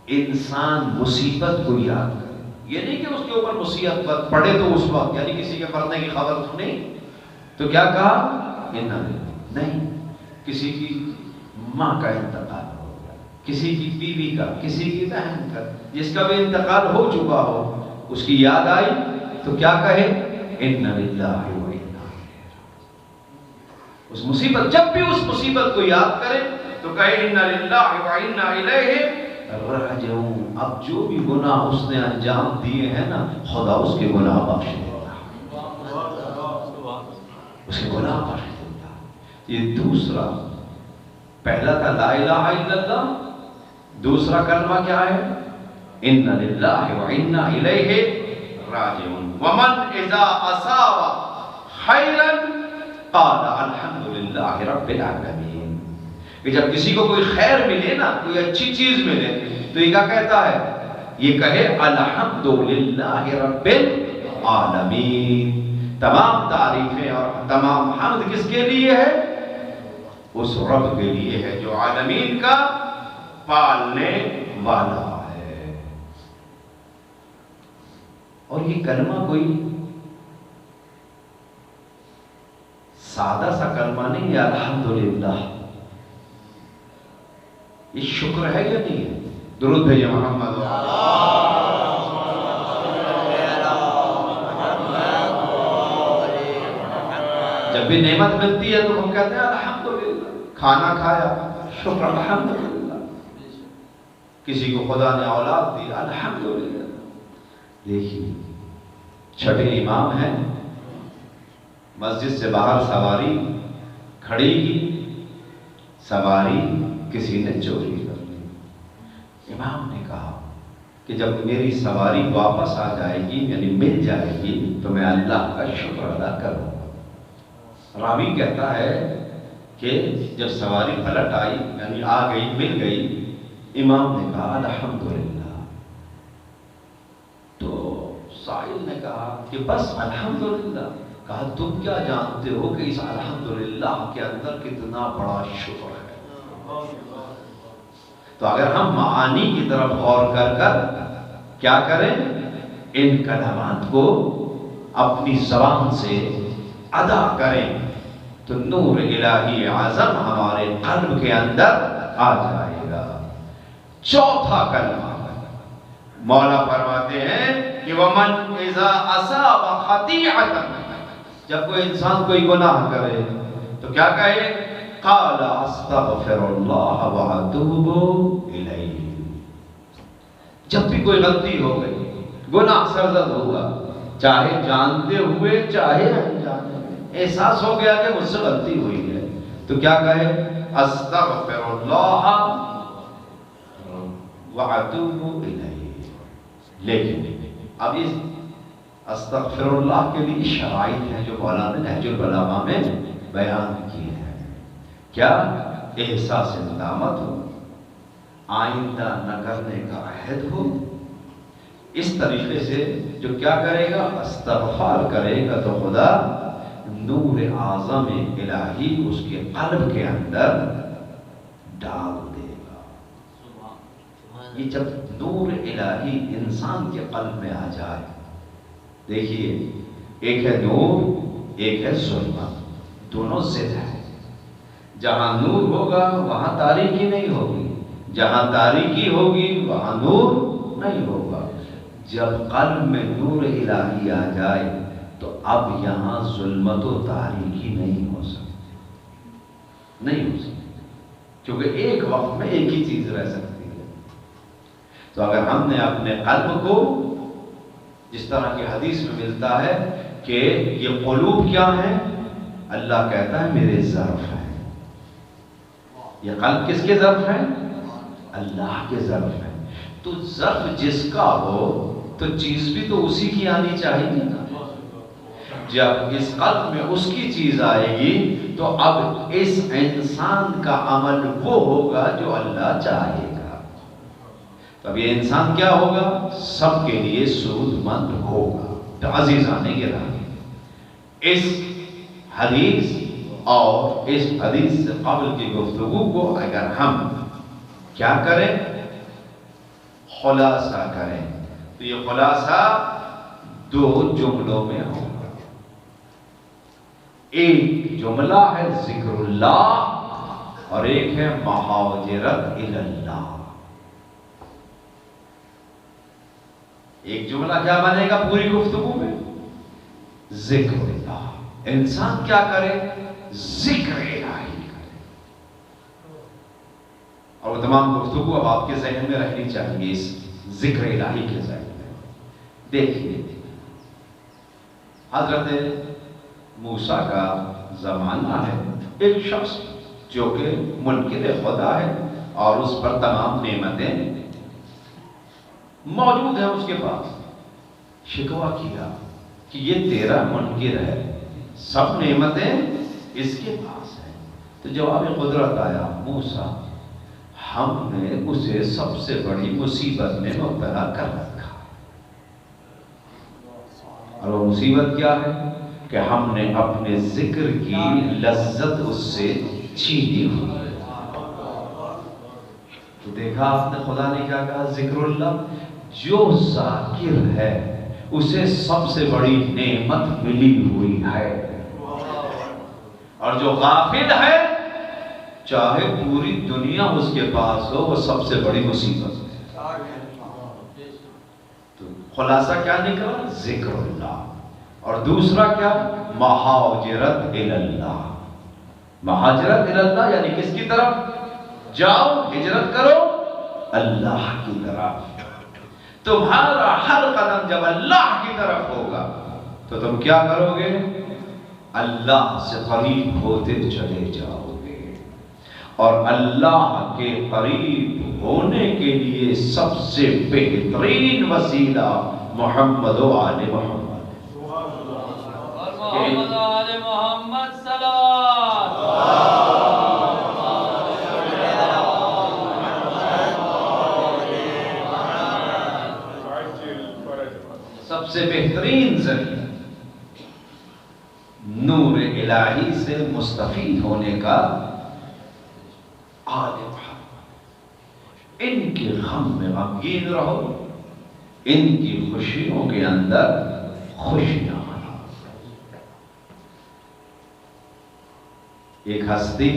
انسان مصیبت کو یاد کرے، یہ نہیں کہ اس کے اوپر مصیبت پڑے تو اس وقت، یعنی کسی کے مرنے کی خبر سنی تو کیا کہا؟ نہیں، کسی کی ماں کا انتقال ہو گیا، کسی کی بیوی کا، کسی کی بہن کا، جس کا بھی انتقال ہو چکا ہو، اس کی یاد آئی تو کیا کہے؟ اِنَّا لِلَّهِ وَإِنَّا إِلَیہِ راجعون۔ اس مصیبت، جب بھی اس مصیبت کو یاد کرے تو کہے اِنَّا لِلَّهِ وَإِنَّا إِلَیہِ راجعون۔ اب جو بھی گناہ اس نے انجام دیے ہیں نا، خدا اس کے گناہ بخش دیتا ہے، اس کے گناہ بخش دیتا ہے۔ یہ دوسرا، پہلا تھا لا الہ الا اللہ، دوسرا کلمہ کیا ہے؟ اِنَّا لِلَّهِ وَإِنَّا إِلَیہِ راجعون۔ وَمَنْ إِذَا أَصَابَ خَيْرًا قَالَ الْحَمْدُ لِلَّهِ رَبِّ الْعَالَمِينَ۔ کہ جب کسی کو کوئی خیر ملے نا، کوئی اچھی چیز ملے تو یہ کیا کہتا ہے؟ یہ کہے الحمد للہ رب العالمین۔ تمام تعریفیں اور تمام حمد کس کے لیے ہے؟ اس رب کے لیے ہے جو عالمین کا پالنے والا ہے۔ اور یہ کلمہ کوئی سادہ سا کلمہ نہیں ہے، الحمدللہ، یہ شکر ہے یا نہیں ہے؟ درود بھیجیں محمد۔ جب بھی نعمت ملتی ہے تو ہم کہتے ہیں الحمدللہ، کھانا کھایا شکر الحمدللہ، کسی کو خدا نے اولاد دی الحمدللہ. دیکھیے چھٹے امام ہیں، مسجد سے باہر سواری کھڑی کی، سواری کسی نے چوری کر لی. امام نے کہا کہ جب میری سواری واپس آ جائے گی یعنی مل جائے گی تو میں اللہ کا شکر ادا کروں گا. راوی کہتا ہے کہ جب سواری پلٹ آئی یعنی آ گئی، مل گئی، امام نے کہا الحمدللہ. تو سائل نے کہا کہ بس الحمدللہ. کہا تم کیا جانتے ہو کہ اس الحمدللہ کے اندر کتنا بڑا شکر ہے. تو اگر ہم معانی کی طرف غور کر کر کیا کریں، ان کلمات کو اپنی زبان سے ادا کریں تو نور الہی اعظم ہمارے قلب کے اندر آ جائے گا. چوتھا کلمہ مولا فرماتے ہیں کہ وَمَنْ إِذَا أَصَابَ خَطِيئَةً، جب کوئی انسان کوئی گناہ کرے تو کیا کہے، قَالَ أَسْتَغْفِرُ اللَّهَ وَأَتُوبُ إِلَيْهِ. جب بھی کوئی غلطی ہو گئی، گناہ سرزد ہوا، چاہے جانتے ہوئے چاہے انجانے، احساس ہو گیا کہ مجھ سے غلطی ہوئی ہے، تو کیا کہے، استغفر اللہ واتوب الیہ. لیکن اب اس استغفر اللہ کے لیے شرائط ہیں جو مولانا نے نہج البلاغہ میں بیان کی ہے. کیا؟ احساس ندامت ہو، آئندہ نہ کرنے کا عہد ہو. اس طریقے سے جو کیا کرے گا، استغفار کرے گا تو خدا نور اعظم الہی اس کے قلب کے اندر ڈال دے گا. یہ جب نور الہی انسان کے قلب میں آ جائے، دیکھیے ایک ہے نور، ایک ہے ظلمت، دونوں ضد ہیں. جہاں نور ہوگا وہاں تاریکی نہیں ہوگی، جہاں تاریکی ہوگی وہاں نور نہیں ہوگا. جب قلب میں نور الہی آ جائے تو اب یہاں ظلمت و تاریکی نہیں ہو سکتی، نہیں ہو سکتی، کیونکہ ایک وقت میں ایک ہی چیز رہ سکتی ہے. تو اگر ہم نے اپنے قلب کو، جس طرح کی حدیث میں ملتا ہے کہ یہ قلوب کیا ہے، اللہ کہتا ہے میرے ظرف ہیں. یہ قلب کس کے ظرف ہیں؟ اللہ کے ظرف ہیں. تو ظرف جس کا ہو تو چیز بھی تو اسی کی آنی چاہیے نا. جب اس قلب میں اس کی چیز آئے گی تو اب اس انسان کا عمل وہ ہوگا جو اللہ چاہے گا. تب یہ انسان کیا ہوگا؟ سب کے لیے سود مند ہوگا. تو عزیزان گرامی، اس حدیث اور اس حدیث سے قبل کی گفتگو کو اگر ہم کیا کریں، خلاصہ کریں، تو یہ خلاصہ دو جملوں میں ہوگا. ایک جملہ ہے ذکر اللہ اور ایک ہے مہاجرت الی اللہ. ایک جملہ کیا بنے گا پوری گفتگو میں؟ ذکر اللہ. انسان کیا کرے؟ ذکر الہی کرے. اور وہ تمام گفتگو اب آپ کے ذہن میں رہنی چاہیے اس ذکر الہی کے ذہن میں. دیکھیے حضرت موسیٰ کا زمانہ ہے، ایک شخص جو کہ منکر خدا ہے اور اس پر تمام نعمتیں موجود ہیں، اس کے پاس شکوہ کیا کہ یہ تیرا منکر ہے، سب نعمتیں اس کے پاس ہیں. تو جواب قدرت آیا، موسیٰ ہم نے اسے سب سے بڑی مصیبت میں مبتلا کر رکھا. اور وہ مصیبت کیا ہے کہ ہم نے اپنے ذکر کی لذت اس سے چھینی ہوئی. تو دیکھا آپ نے خدا نے کیا کہا، ذکر اللہ. جو ذاکر ہے اسے سب سے بڑی نعمت ملی ہوئی ہے، اور جو غافل ہے چاہے پوری دنیا اس کے پاس ہو وہ سب سے بڑی مصیبت ہے. تو خلاصہ کیا نکلا؟ ذکر اللہ. اور دوسرا کیا؟ مہاجرت الی اللہ. مہاجرت الی اللہ یعنی کس کی طرف؟ جاؤ ہجرت کرو اللہ کی طرف. تمہارا ہر قدم جب اللہ کی طرف ہوگا تو تم کیا کرو گے؟ اللہ سے قریب ہوتے چلے جاؤ گے. اور اللہ کے قریب ہونے کے لیے سب سے بہترین وسیلہ محمد و آل محمد. محمد و آل محمد صلوات. سب سے بہترین ذریعہ نور الہی سے مستفید ہونے کا آل محمد. ان کے غم میں غمگین رہو، ان کی خوشیوں کے اندر خوشیاں مناؤ. ایک ہستی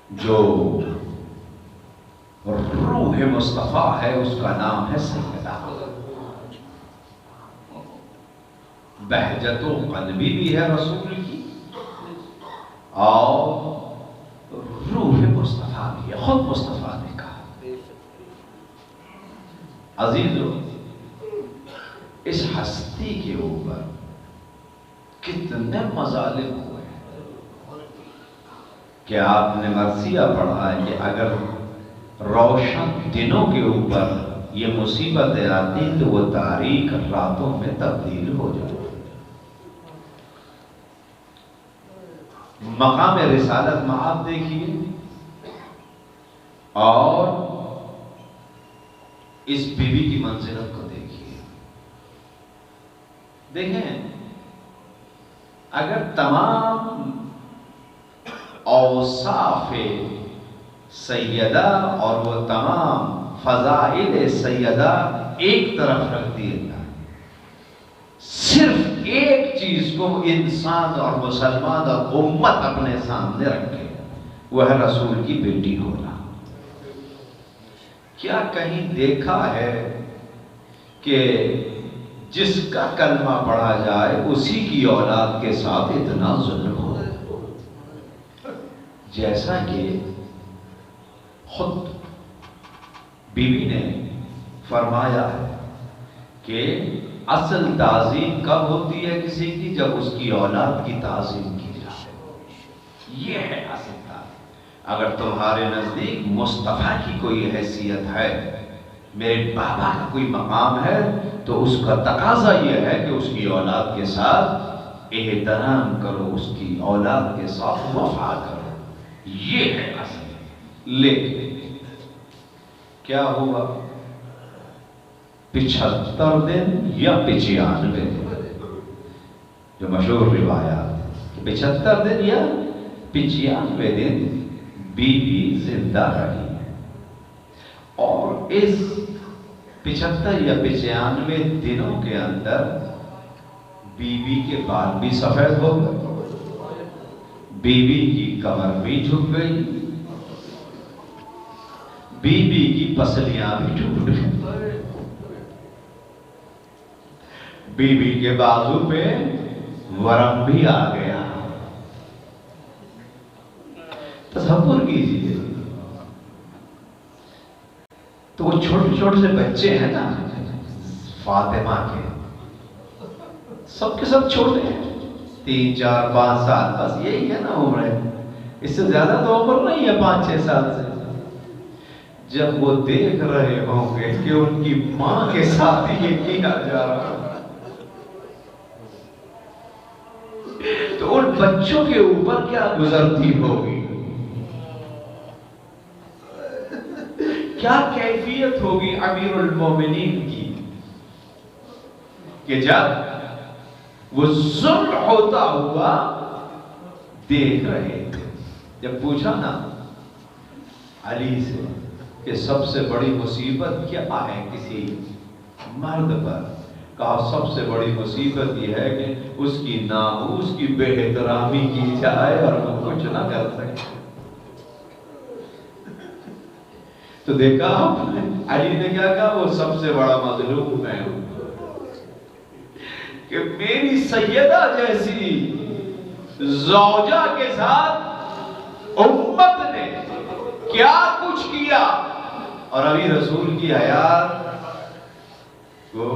جو روح مصطفیٰ ہے، اس کا نام ہے سیدہ بہجت و قلبی بھی ہے رسول کی، اور روح مصطفیٰ بھی ہے. خود مصطفیٰ نے کہا عزیزو اس ہستی کے اوپر کتنے مظالم ہوئے کہ آپ نے مرثیہ پڑھا ہے کہ اگر روشن دنوں کے اوپر یہ مصیبتیں آتی تو وہ تاریک راتوں میں تبدیل ہو جاتی. مقام رسالت میں آپ دیکھیے اور اس بیوی کی منزلت کو دیکھیے. دیکھیں اگر تمام اوصاف سیدہ اور وہ تمام فضائل سیدہ ایک طرف رکھ دیے جائیں، صرف ایک چیز کو انسان اور مسلمان اور امت اپنے سامنے رکھے، وہ ہے رسول کی بیٹی ہونا. کیا کہیں دیکھا ہے کہ جس کا کلمہ پڑھا جائے اسی کی اولاد کے ساتھ اتنا ظلم ہو؟ جیسا کہ خود بیوی نے فرمایا ہے کہ اصل تعظیم کب ہوتی ہے کسی کی؟ جب اس کی اولاد کی تعظیم کی جائے. یہ ہے اصل تعظیم. اگر تمہارے نزدیک مصطفیٰ کی کوئی حیثیت ہے، میرے بابا کا کوئی مقام ہے، تو اس کا تقاضا یہ ہے کہ اس کی اولاد کے ساتھ احترام کرو، اس کی اولاد کے ساتھ وفا کرو. یہ ہے اصل. لیکن کیا ہوا؟ 75 دن یا 95 دن، جو مشہور روایات، 75 دن یا 95 دن بیوی زندہ رہی، اور اس 75 یا 95 دنوں کے اندر بیوی کے بال بھی سفید ہو گئے، بیوی کی کمر بھی جھک گئی، بیوی کی پسلیاں بھی ٹوٹ گئی، بیوی کے بازو پہ ورم بھی آ گیا. تصور کیجیے. تو وہ چھوٹے چھوٹے سے بچے ہیں نا فاطمہ کے، سب کے سب چھوٹے ہیں، 3 4 5 سال، بس یہی ہے نا عمریں، اس سے زیادہ تو عمر نہیں ہے 5 6 سال سے. جب وہ دیکھ رہے ہوں گے کہ ان کی ماں کے ساتھ یہ کیا جا رہا ہے، تو ان بچوں کے اوپر کیا گزرتی ہوگی، کیا کیفیت ہوگی امیر المومنین کی، کہ جب وہ ظلم ہوتا ہوا دیکھ رہے تھے. جب پوچھا نا علی سے کہ سب سے بڑی مصیبت کیا ہے کسی مرد پر، کہا سب سے بڑی مصیبت یہ ہے کہ اس کی ناموس کی بے احترامی کی جائے اور وہ کچھ نہ کر سکے. تو دیکھا علی نے کیا کہا؟ وہ سب سے بڑا مظلوم میں ہوں کہ میری سیدہ جیسی زوجہ کے ساتھ امت نے کیا کچھ کیا. اور ابھی رسول کی حیات کو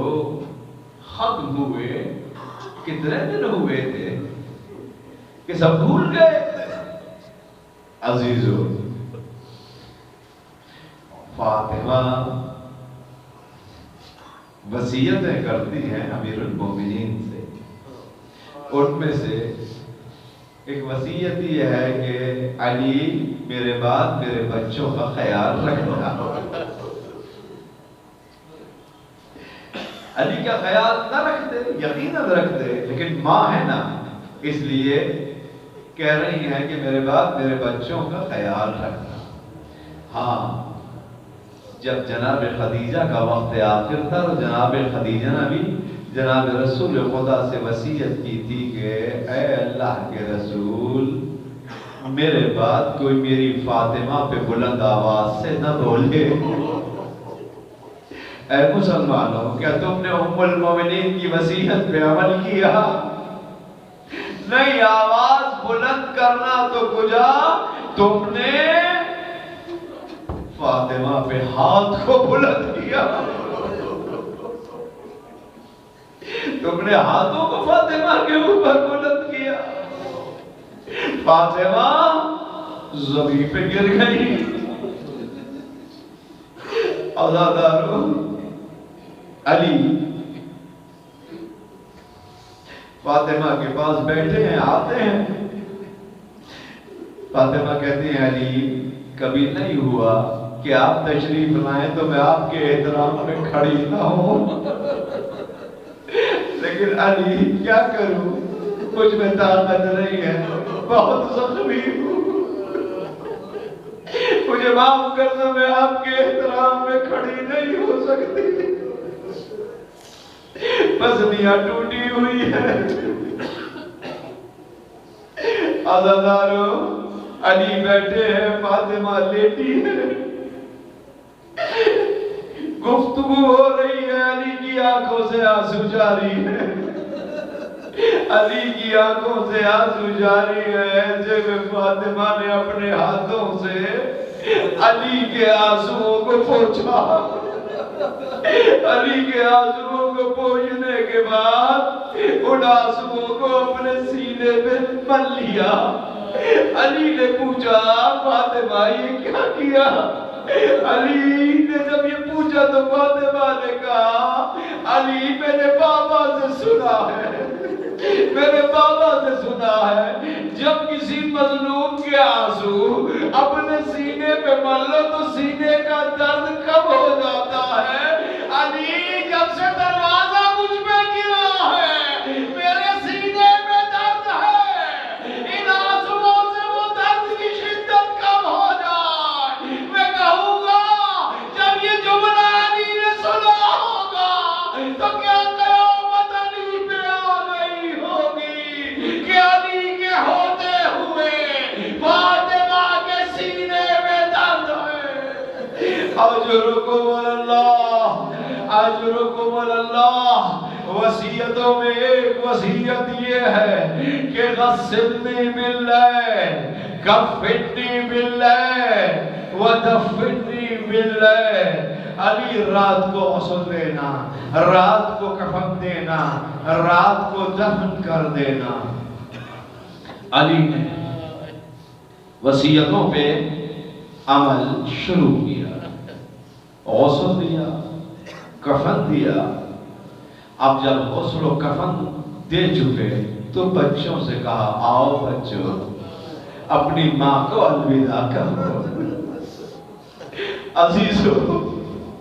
ختم ہوئے کتنے دن ہوئے تھے کہ سب بھول گئے. عزیزو، فاطمہ وصیتیں کرتی ہیں امیر المومنین سے. ان میں سے ایک وصیت یہ ہے کہ علی میرے بعد میرے بچوں کا خیال رکھنا. علی کا خیال نہ رکھتے، یقیناً رکھتے، لیکن ماں ہے نا، اس لیے کہہ رہی ہیں کہ میرے بعد میرے بچوں کا خیال رکھنا. ہاں، جب جناب خدیجہ کا وقت آخر تھا تو جناب خدیجہ نے بھی جناب رسول خدا سے وصیت کی تھی کہ اے اللہ کے رسول، میرے بعد کوئی میری فاطمہ پہ بلند آواز سے نہ بولے. اے مسلمانوں، کیا تم نے ام المومنین کی وصیت پہ عمل کیا؟ نہیں، آواز بلند کرنا تو کجا، تم نے فاطمہ پہ ہاتھ کو بلند کیا. تم نے ہاتھوں کو فاطمہ کے اوپر بلند کیا. فاطمہ زمین پہ گر گئی. عزادارو، علی فاطمہ کے پاس بیٹھے ہیں، آتے ہیں. فاطمہ کہتی ہیں علی کبھی نہیں ہوا کہ آپ تشریف لائیں تو میں آپ کے احترام میں کھڑی نہ ہوں. لیکن علی کیا کروں، مجھ میں طاقت نہیں ہے، بہت زخمی ہوں، مجھے معاف کر دو، میں آپ کے احترام میں کھڑی نہیں ہو سکتی. پسلیاں ٹوٹی ہوئی ہے. عزادارو، علی بیٹھے ہیں، فاطمہ لیٹی ہے. گفتگو ہو رہی ہے، علی کی آنکھوں سے آنسو جاری ہے. علی کی آنکھوں سے آنسو جاری ہے. ایسے میں فاطمہ نے اپنے ہاتھوں سے علی کے آنسوؤں کو پوچھا. علی کے آنسوؤں کو پوچھنے کے بعد ان آنسوؤں کو اپنے سینے میں مل لیا. علی نے پوچھا فاطمہ یہ کیا کیا؟ علی نے جب یہ پوچھا تو فاطمہ نے کہا علی میرے بابا سے سنا ہے، میرے بابا سے سنا ہے جب کسی مظلوم کے آنسو اپنے سینے پہ مل لو تو سینے کا درد کم ہو جاتا ہے. علی جب سے دروازہ مجھ پہ گرا ہے میرے سینے میں درد ہے. ان آنسوؤں سے وہ درد کی شدت کم ہو جائے. میں کہوں گا جب یہ جملہ علی نے سنا ہوگا تو کیا قیامت علی پہ آ گئی ہوگی کہ علی کے ہوتے ہوئے فاطمہ کے سینے میں درد ہے. اجرکم اللہ، اجرکم اللہ. وصیتوں میں ایک وصیت یہ ہے کہ غسلنی باللیل، کفنی باللیل ودفنی باللیل. علی رات کو غسل دینا، رات کو کفن دینا، رات کو دفن کر دینا. علی نے وصیتوں پہ عمل شروع کیا. غسل دیا، کفن دیا. اب جب غسل و کفن دے چکے تو بچوں سے کہا آؤ بچوں اپنی ماں کو الوداع کرو. عزیزو،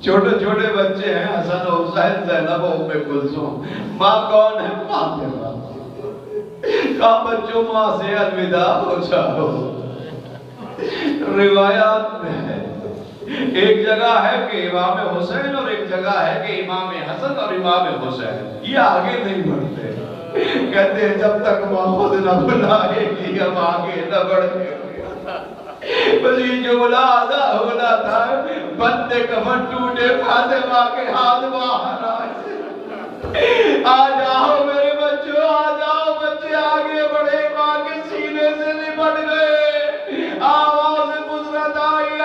چھوٹے چھوٹے بچے ہیں، حسن حسین، زینب و ام کلثوم. ماں کون ہے؟ فاطمہ. کہا بچوں ماں سے الوداع ہو جاؤ. روایات میں ہے ایک جگہ ہے کہ امام حسین اور ایک جگہ ہے کہ امام حسن اور امام حسین. یہ آگے نہیں بڑھتے، کہتے ہیں جب تک ماں خود نہ بلائے گی ہم آگے نہ بڑھیں گے. بس یہ جملہ ادا ہونا تھا، بندے کفن ٹوٹے، فاطمہ کے ہاتھ باہر آئے. آ جاؤ میرے بچوں، آ جاؤ. بچے آگے بڑھے، ماں کے سینے سے لپٹ گئے. آواز قدرت آئی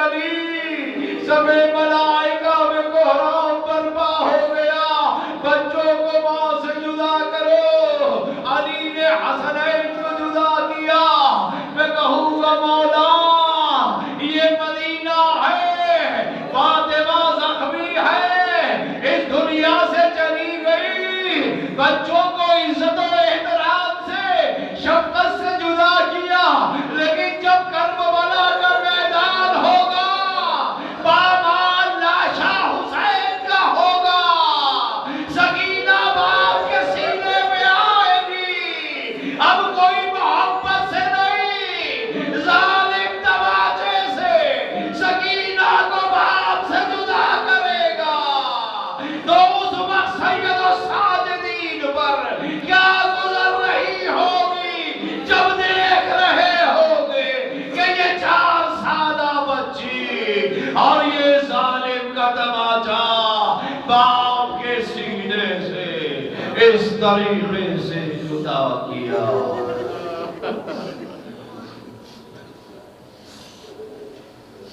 اس طریقے سے جدا کیا۔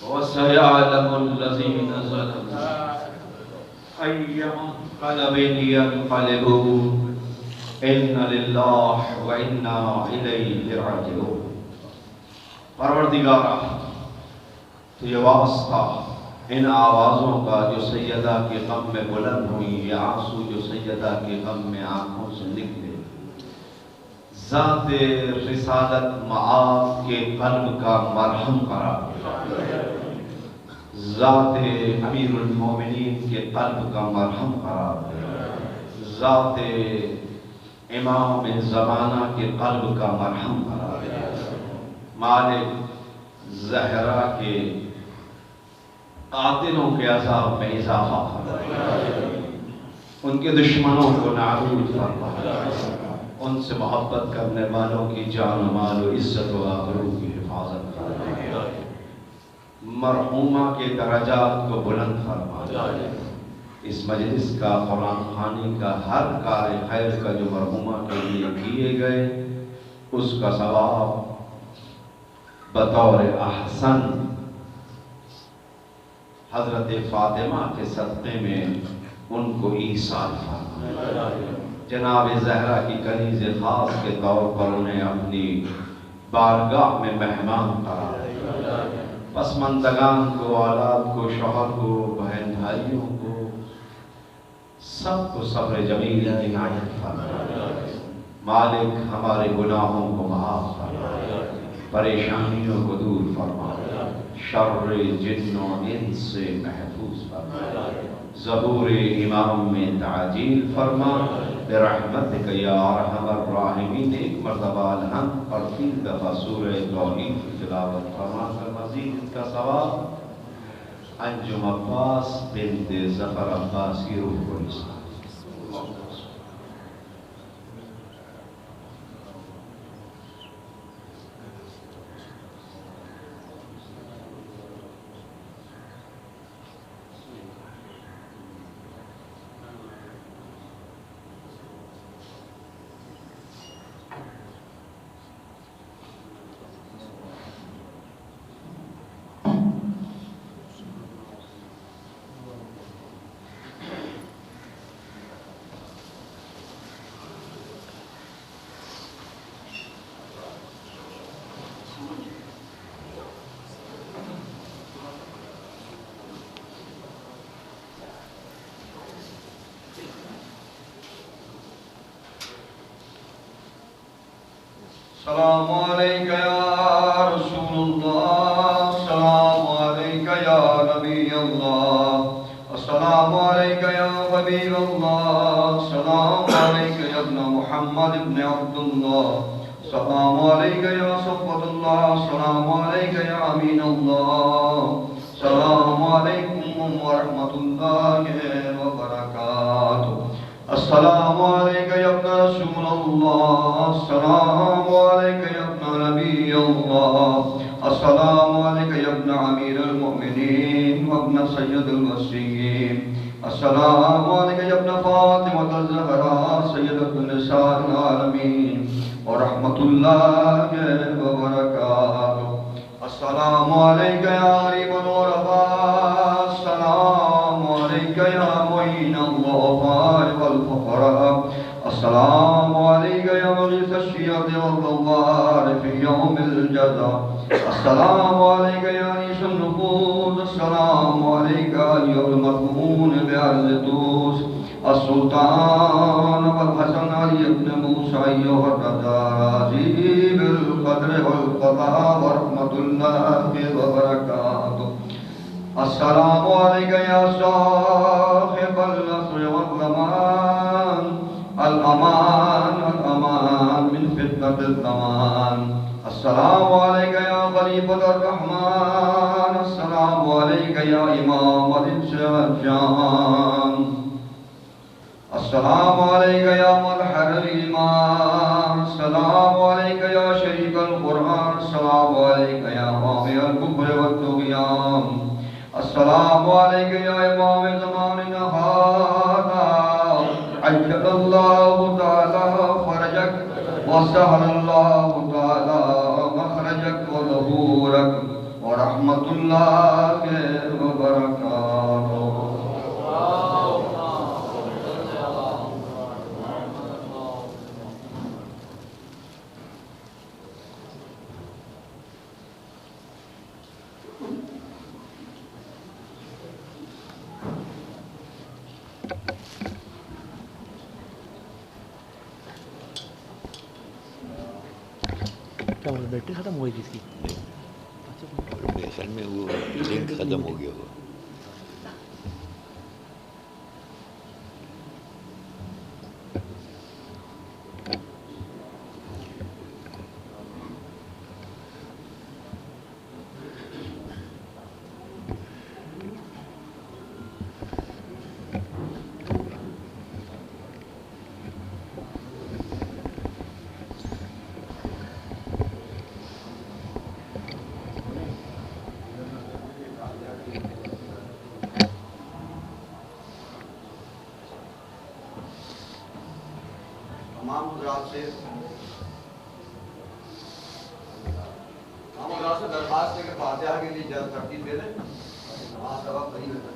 وَسَيَعْلَمُ الَّذِينَ ظَلَمُوا أَيَّ مُنقَلَبٍ يَنقَلِبُونَ إِنَّ لِلَّهِ وَإِنَّا إِلَيْهِ رَاجِعُونَ۔ پروردگارا تو یہ واسطہ ان آوازوں کا جو سیدہ کے غم میں بلند ہوئی، یہ آنسو جو سیدہ کے غم میں آنکھوں سے نکلے، ذات رسالت معاذ کے قلب کا مرہم قرار دے، ذات امیر المومنین کے قلب کا مرہم قرار دے، ذات امام زمانہ کے قلب کا مرہم قرار دے، مالک زہرا کے قاتلوں کے عذاب میں اضافہ فرما، ان کے دشمنوں کو نابود فرما، ان سے محبت کرنے والوں کی جان و مال و عزت و آبرو کی حفاظت فرما، مرحومہ کے درجات کو بلند فرما، اس مجلس کا، قرآن خوانی کا، ہر کار خیر کا جو مرحومہ کے لیے کیے گئے، اس کا ثواب بطور احسن حضرت فاطمہ کے صدقے میں ان کو ایصال فرما، جناب زہرا کی کنیز خاص کے طور پر انہیں اپنی بارگاہ میں مہمان قرار دے، پسماندگان کو، اولاد کو، شوہر کو، بہن بھائیوں کو، سب کو صبر جمیل عنایت فرما، مالک ہمارے گناہوں کو معاف فرما، پریشانیوں کو دور فرما، شر جن و انس سے محفوظ فرما، ظہور امام میں تعجیل فرما، برحمتک یا ارحم الراحمین۔ ایک مرتبہ الحمد اور 3 دفعہ سورہ توحید کی تلاوت فرما کر مزید اس کا ثواب انجم عباس بنت ظفر عباس کی روح کو نثار۔ السلام علیکہ یا رسول اللہ، السلام علیکہ یا نبی اللہ، السلام علیکہ یا حبیب اللہ، السلام علیکہ یا ابن محمد ابن عبداللہ، السلام علیکہ یا صفوت اللہ، السلام علیکہ یا امین اللہ، السلام علیکم ورحمۃ اللہ وبرکاتہ، السلام علیکہ یا ابن رسول اللہ، السلام علیکہ یا ابن نبی اللہ، السلام علیکہ یا ابن امیر المؤمنین وابن سید الوصیین، السلام علیکہ یا ابن فاطمہ الزہراء سیدۃ النساء العالمین ورحمۃ اللہ وبرکاتہ، السلام علیکہ یا غریب الغرباء، السلام علیکہ یا معین الضعفاء والفقراء، السلام علیکہ یا مغیث الشیعۃ والغوار فی یوم الجزا، السلام علیکہ یا انیس النفوس، السلام علیکہ ایھا المرحوم بعرض طوس، السلطان والحسن علی ابن موسیٰ ایھا الرضا راضی بالقدر والقضاء ورحمۃ اللہ وبرکاتہ، السلام علیکہ یا صاحب العصر والزمان، الامان الامان من فتنة الزمان، السلام علیکہ یا خلیفۃ الرحمن، السلام علیکہ یا امام الانس والجان، السلام علیکہ یا مظہر الایمان، السلام علیکہ یا شریک القرآن، السلام علیکہ یا حامی الکفر والطغیان، السلام علیکہ یا امام زماننا ھذا عجل الله تعالى فرجك وسهل الله تعالى مخرجك وظهورك ورحمة الله وبركاته. بیٹری ختم ہوئی تھی اس کی اصل میں وہ لنک ختم ہو گیا وہ. تمام حضرات سے درخواست ہے کہ فاتحہ کے لیے جلد ترتیب دے دیں. نماز کا وقت نہیں ہوتا.